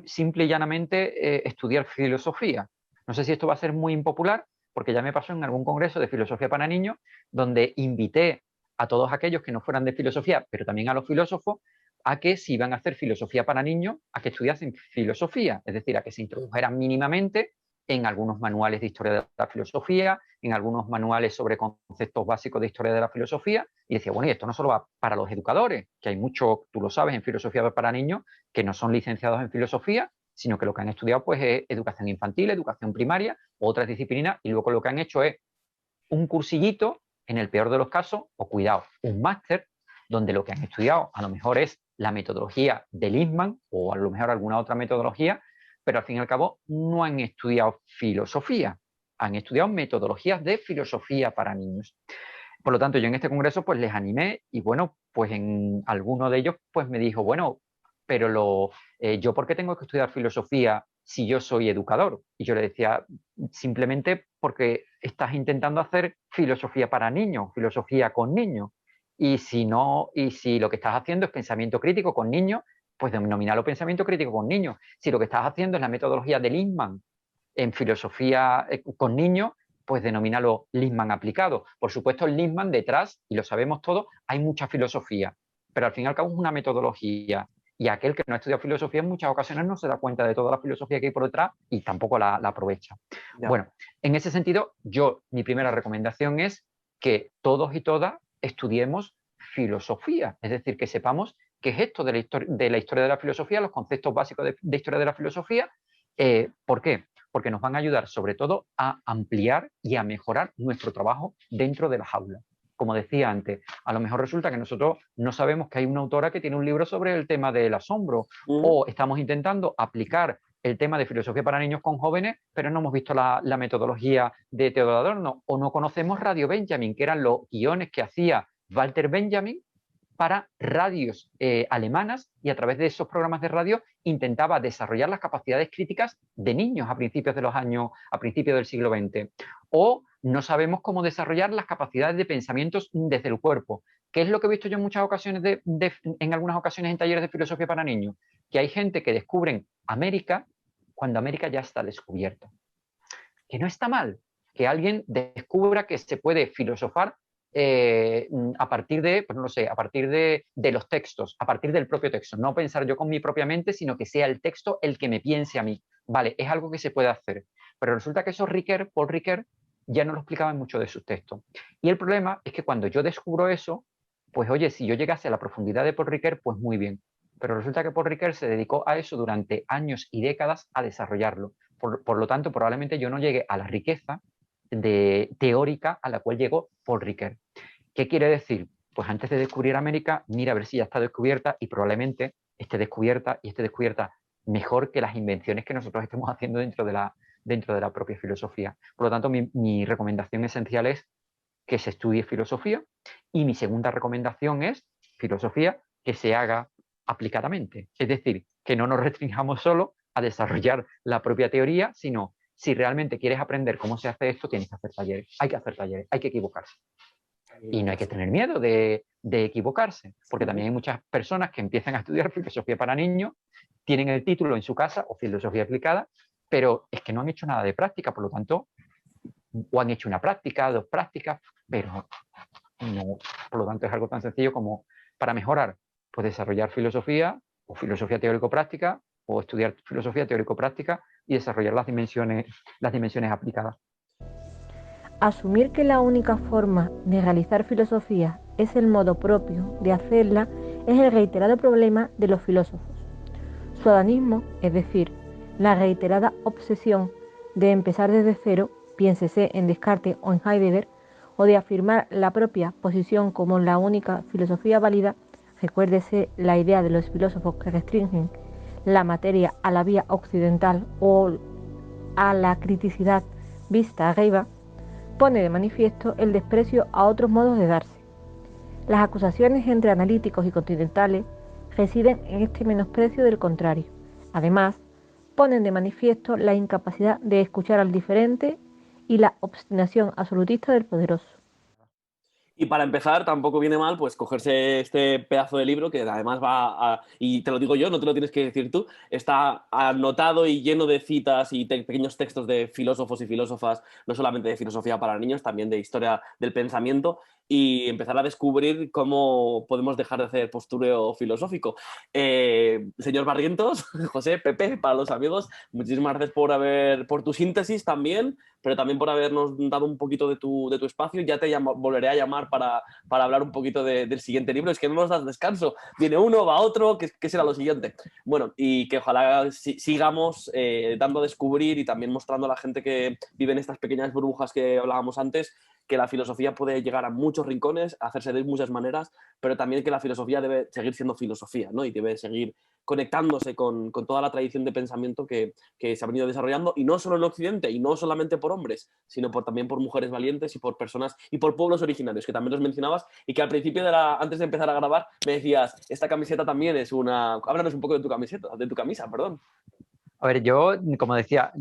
simple y llanamente estudiar filosofía. No sé si esto va a ser muy impopular, porque ya me pasó en algún congreso de filosofía para niños, donde invité a todos aquellos que no fueran de filosofía, pero también a los filósofos, a que si iban a hacer filosofía para niños, a que estudiasen filosofía, es decir, a que se introdujeran mínimamente en algunos manuales de historia de la filosofía, en algunos manuales sobre conceptos básicos de historia de la filosofía, y decía, bueno, y esto no solo va para los educadores, que hay mucho, tú lo sabes, en filosofía para niños, que no son licenciados en filosofía, sino que lo que han estudiado pues es educación infantil, educación primaria, otras disciplinas, y luego lo que han hecho es un cursillito, en el peor de los casos, o cuidado, un máster, donde lo que han estudiado a lo mejor es la metodología de Lippmann, o a lo mejor alguna otra metodología, pero al fin y al cabo no han estudiado filosofía, han estudiado metodologías de filosofía para niños. Por lo tanto, yo en este congreso pues les animé y bueno, pues en alguno de ellos pues me dijo, bueno, pero ¿yo por qué tengo que estudiar filosofía si yo soy educador? Y yo le decía, simplemente porque estás intentando hacer filosofía para niños, filosofía con niños. Y si no, y si lo que estás haciendo es pensamiento crítico con niños, pues denominarlo pensamiento crítico con niños. Si lo que estás haciendo es la metodología de Lippmann en filosofía con niños, pues denomínalo Lippmann aplicado. Por supuesto, el Lippmann detrás, y lo sabemos todos, hay mucha filosofía, pero al fin y al cabo es una metodología. Y aquel que no ha estudiado filosofía en muchas ocasiones no se da cuenta de toda la filosofía que hay por detrás y tampoco la aprovecha. Ya. Bueno, en ese sentido, mi primera recomendación es que todos y todas estudiemos filosofía, es decir, que sepamos qué es esto de la historia de la filosofía, los conceptos básicos de historia de la filosofía. ¿Por qué? Porque nos van a ayudar sobre todo a ampliar y a mejorar nuestro trabajo dentro de las aulas. Como decía antes, a lo mejor resulta que nosotros no sabemos que hay una autora que tiene un libro sobre el tema del asombro, o estamos intentando aplicar el tema de filosofía para niños con jóvenes, pero no hemos visto la metodología de Teodoro Adorno, o no conocemos Radio Benjamin, que eran los guiones que hacía Walter Benjamin para radios alemanas, y a través de esos programas de radio intentaba desarrollar las capacidades críticas de niños a principios del siglo XX. O no sabemos cómo desarrollar las capacidades de pensamientos desde el cuerpo, que es lo que he visto yo en muchas ocasiones, en algunas ocasiones en talleres de filosofía para niños, que hay gente que descubren América cuando América ya está descubierta. Que no está mal que alguien descubra que se puede filosofar a partir de, pues no lo sé, a partir de los textos, a partir del propio texto, no pensar yo con mi propia mente, sino que sea el texto el que me piense a mí. Vale, es algo que se puede hacer, pero resulta que eso Paul Ricoeur ya no lo explicaba en muchos de sus textos. Y el problema es que cuando yo descubro eso, pues oye, si yo llegase a la profundidad de Paul Ricoeur, pues muy bien, pero resulta que Paul Ricoeur se dedicó a eso durante años y décadas a desarrollarlo. Por lo tanto, probablemente yo no llegue a la riqueza teórica a la cual llegó Paul Ricoeur. ¿Qué quiere decir? Pues antes de descubrir América, mira a ver si ya está descubierta, y probablemente esté descubierta mejor que las invenciones que nosotros estemos haciendo dentro de la propia filosofía. Por lo tanto, mi recomendación esencial es que se estudie filosofía, y mi segunda recomendación es filosofía que se haga aplicadamente. Es decir, que no nos restringamos solo a desarrollar la propia teoría, sino si realmente quieres aprender cómo se hace esto, tienes que hacer talleres. Hay que hacer talleres, hay que equivocarse. Y no hay que tener miedo de equivocarse, porque también hay muchas personas que empiezan a estudiar filosofía para niños, tienen el título en su casa, o filosofía aplicada, pero es que no han hecho nada de práctica, por lo tanto, o han hecho una práctica, 2 prácticas, pero no, por lo tanto es algo tan sencillo como, para mejorar, pues desarrollar filosofía, o filosofía teórico-práctica, o estudiar filosofía teórico-práctica y desarrollar las dimensiones aplicadas. Asumir que la única forma de realizar filosofía es el modo propio de hacerla es el reiterado problema de los filósofos. Su adanismo, es decir, la reiterada obsesión de empezar desde cero, piénsese en Descartes o en Heidegger, o de afirmar la propia posición como la única filosofía válida, recuérdese la idea de los filósofos que restringen la materia a la vía occidental o a la criticidad vista arriba, pone de manifiesto el desprecio a otros modos de darse. Las acusaciones entre analíticos y continentales residen en este menosprecio del contrario. Además, ponen de manifiesto la incapacidad de escuchar al diferente y la obstinación absolutista del poderoso. Y para empezar, tampoco viene mal pues cogerse este pedazo de libro que además y te lo digo yo, no te lo tienes que decir tú, está anotado y lleno de citas y pequeños textos de filósofos y filósofas, no solamente de filosofía para niños, también de historia del pensamiento, y empezar a descubrir cómo podemos dejar de hacer postureo filosófico. Señor Barrientos, José, Pepe, para los amigos, muchísimas gracias por tu síntesis también, pero también por habernos dado un poquito de tu espacio. Ya te volveré a llamar para hablar un poquito del siguiente libro. Es que no nos das descanso. Viene uno, va otro, ¿qué será lo siguiente? Bueno, y que ojalá sigamos dando a descubrir y también mostrando a la gente que vive en estas pequeñas burbujas que hablábamos antes, que la filosofía puede llegar a muchos rincones, hacerse de muchas maneras, pero también que la filosofía debe seguir siendo filosofía, ¿no? Y debe seguir conectándose con toda la tradición de pensamiento que se ha venido desarrollando, y no solo en Occidente, y no solamente por hombres, sino también por mujeres valientes y por personas y por pueblos originarios, que también los mencionabas, y que al principio, antes de empezar a grabar, me decías, esta camiseta también es una... Háblanos un poco de tu camiseta, de tu camisa, perdón. A ver, yo, como decía,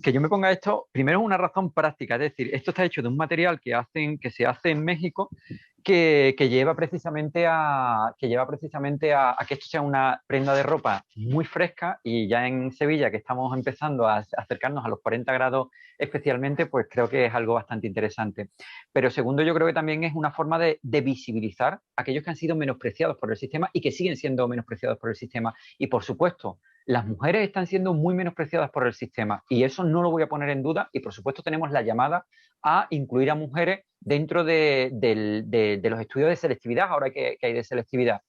que yo me ponga esto, primero es una razón práctica, es decir, esto está hecho de un material que se hace en México, que lleva precisamente a que esto sea una prenda de ropa muy fresca, y ya en Sevilla, que estamos empezando a acercarnos a los 40 grados especialmente, pues creo que es algo bastante interesante. Pero segundo, yo creo que también es una forma de visibilizar a aquellos que han sido menospreciados por el sistema y que siguen siendo menospreciados por el sistema. Y por supuesto, las mujeres están siendo muy menospreciadas por el sistema, y eso no lo voy a poner en duda, y por supuesto tenemos la llamada a incluir a mujeres dentro de los estudios de selectividad, ahora que hay de selectividad.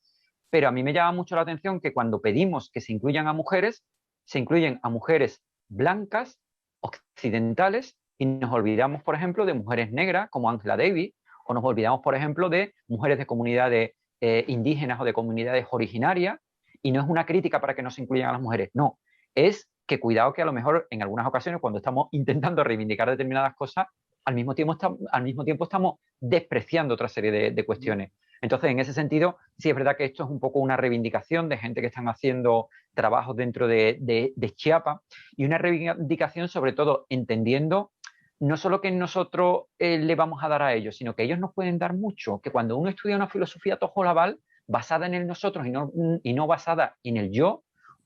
Pero a mí me llama mucho la atención que cuando pedimos que se incluyan a mujeres, se incluyen a mujeres blancas, occidentales, y nos olvidamos, por ejemplo, de mujeres negras como Angela Davis, o nos olvidamos, por ejemplo, de mujeres de comunidades indígenas o de comunidades originarias. Y no es una crítica para que no se incluyan a las mujeres, no, es que cuidado, que a lo mejor en algunas ocasiones, cuando estamos intentando reivindicar determinadas cosas, al mismo tiempo estamos despreciando otra serie de cuestiones. Entonces, en ese sentido, sí es verdad que esto es un poco una reivindicación de gente que están haciendo trabajos dentro de Chiapas, y una reivindicación sobre todo entendiendo no solo que nosotros le vamos a dar a ellos, sino que ellos nos pueden dar mucho, que cuando uno estudia una filosofía tojolabal basada en el nosotros y no basada en el yo,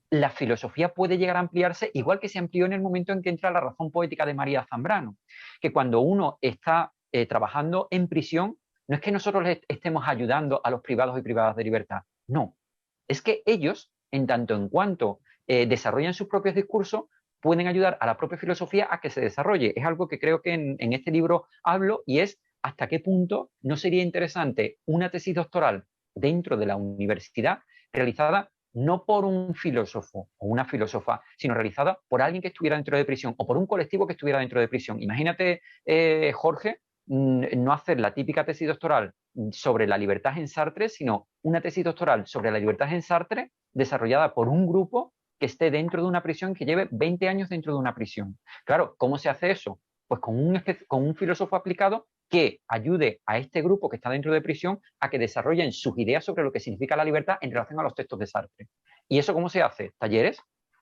la filosofía puede llegar a ampliarse, igual que se amplió en el momento en que entra la razón poética de María Zambrano, que cuando uno está trabajando en prisión, no es que nosotros les estemos ayudando a los privados y privadas de libertad, no, es que ellos, en tanto en cuanto desarrollan sus propios discursos, pueden ayudar a la propia filosofía a que se desarrolle. Es algo que creo que en este libro hablo, y es hasta qué punto no sería interesante una tesis doctoral dentro de la universidad realizada no por un filósofo o una filósofa, sino realizada por alguien que estuviera dentro de prisión o por un colectivo que estuviera dentro de prisión. Imagínate, Jorge, no hacer la típica tesis doctoral sobre la libertad en Sartre, sino una tesis doctoral sobre la libertad en Sartre desarrollada por un grupo que esté dentro de una prisión, que lleve 20 años dentro de una prisión. Claro, ¿cómo se hace eso? Pues con un filósofo aplicado que ayude a este grupo que está dentro de prisión a que desarrollen sus ideas sobre lo que significa la libertad en relación a los textos de Sartre. ¿Y eso cómo se hace? Talleres.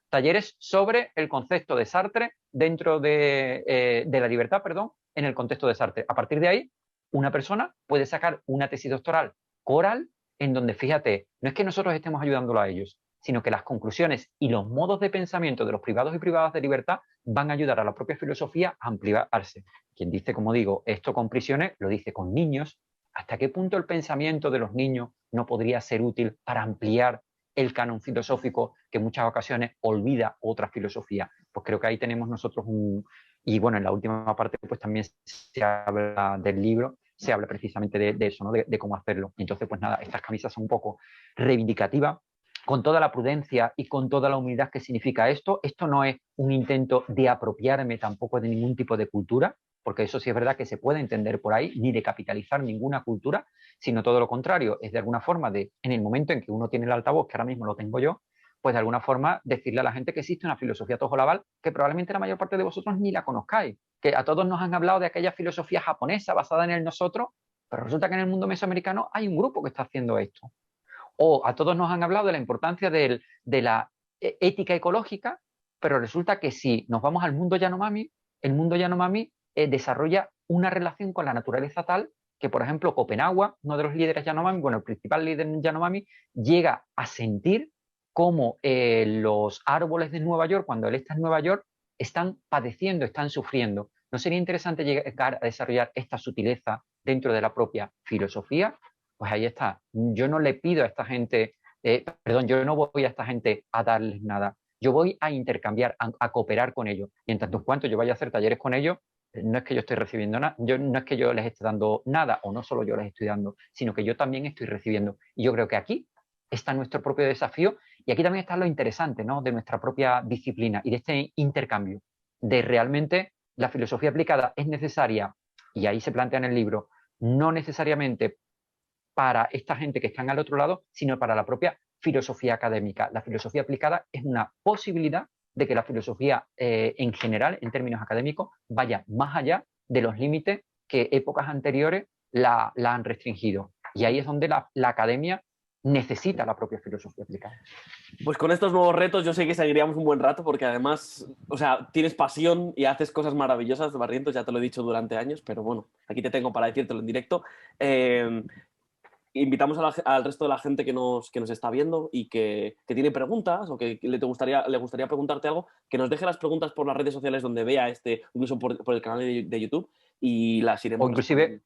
Talleres sobre el concepto de Sartre dentro de la libertad, perdón, en el contexto de Sartre. A partir de ahí, una persona puede sacar una tesis doctoral coral en donde, fíjate, no es que nosotros estemos ayudándolo a ellos, sino que las conclusiones y los modos de pensamiento de los privados y privadas de libertad van a ayudar a la propia filosofía a ampliarse. Quien dice, como digo, esto con prisiones, lo dice con niños. ¿Hasta qué punto el pensamiento de los niños no podría ser útil para ampliar el canon filosófico que en muchas ocasiones olvida otra filosofía? Pues creo que ahí tenemos nosotros Y bueno, en la última parte pues también se habla del libro, se habla precisamente de eso, ¿no? De cómo hacerlo. Entonces, pues nada, estas camisas son un poco reivindicativas, con toda la prudencia y con toda la humildad que significa esto. Esto no es un intento de apropiarme tampoco de ningún tipo de cultura, porque eso sí es verdad que se puede entender por ahí, ni de capitalizar ninguna cultura, sino todo lo contrario, es de alguna forma en el momento en que uno tiene el altavoz, que ahora mismo lo tengo yo, pues de alguna forma decirle a la gente que existe una filosofía tojolabal que probablemente la mayor parte de vosotros ni la conozcáis, que a todos nos han hablado de aquella filosofía japonesa basada en el nosotros, pero resulta que en el mundo mesoamericano hay un grupo que está haciendo esto. O a todos nos han hablado de la importancia de la ética ecológica, pero resulta que si nos vamos al mundo Yanomami, el mundo Yanomami desarrolla una relación con la naturaleza tal que, por ejemplo, Copenhague, uno de los líderes Yanomami, bueno, el principal líder Yanomami, llega a sentir cómo los árboles de Nueva York, cuando él está en Nueva York, están padeciendo, están sufriendo. ¿No sería interesante llegar a desarrollar esta sutileza dentro de la propia filosofía? Pues ahí está. Yo no le pido a esta gente, yo no voy a esta gente a darles nada. Yo voy a intercambiar, a cooperar con ellos. Y en tanto cuanto yo vaya a hacer talleres con ellos, no es que yo estoy recibiendo nada, no es que yo les esté dando nada, o no solo yo les estoy dando, sino que yo también estoy recibiendo. Y yo creo que aquí está nuestro propio desafío y aquí también está lo interesante, ¿no?, de nuestra propia disciplina y de este intercambio, de realmente la filosofía aplicada es necesaria, y ahí se plantea en el libro, no necesariamente para esta gente que está al otro lado, sino para la propia filosofía académica. La filosofía aplicada es una posibilidad de que la filosofía en general, en términos académicos, vaya más allá de los límites que épocas anteriores la han restringido. Y ahí es donde la academia necesita la propia filosofía aplicada. Pues con estos nuevos retos yo sé que seguiríamos un buen rato porque además, o sea, tienes pasión y haces cosas maravillosas, Barrientos, ya te lo he dicho durante años, pero bueno, aquí te tengo para decírtelo en directo. Invitamos al resto de la gente que nos está viendo y que tiene preguntas o que le gustaría preguntarte algo, que nos deje las preguntas por las redes sociales donde vea incluso por el canal de YouTube y las iremos respondiendo.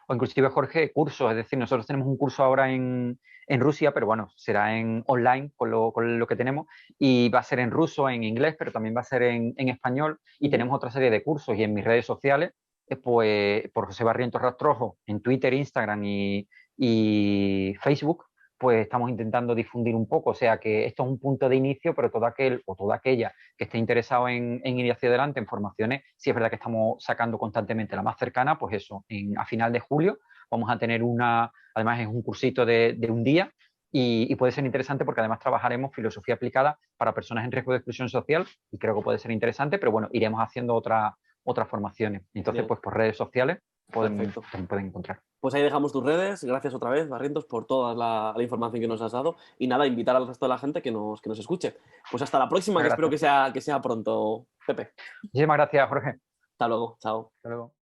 O inclusive, Jorge, cursos, es decir, nosotros tenemos un curso ahora en Rusia, pero bueno, será online con lo que tenemos, y va a ser en ruso, en inglés, pero también va a ser en español, y tenemos otra serie de cursos, y en mis redes sociales, pues por José Barrientos Rastrojo, en Twitter, Instagram y Facebook, pues estamos intentando difundir un poco, o sea que esto es un punto de inicio, pero todo aquel o toda aquella que esté interesado en ir hacia adelante en formaciones, sí es verdad que estamos sacando constantemente la más cercana, pues eso, a final de julio vamos a tener además es un cursito de un día y puede ser interesante porque además trabajaremos filosofía aplicada para personas en riesgo de exclusión social y creo que puede ser interesante, pero bueno, iremos haciendo otras formaciones. Entonces, pues por redes sociales pueden encontrar. Pues ahí dejamos tus redes. Gracias otra vez, Barrientos, por toda la información que nos has dado. Y nada, invitar al resto de la gente que nos escuche. Pues hasta la próxima, que espero que sea pronto, Pepe. Muchísimas gracias, Jorge. Hasta luego. Chao. Hasta luego.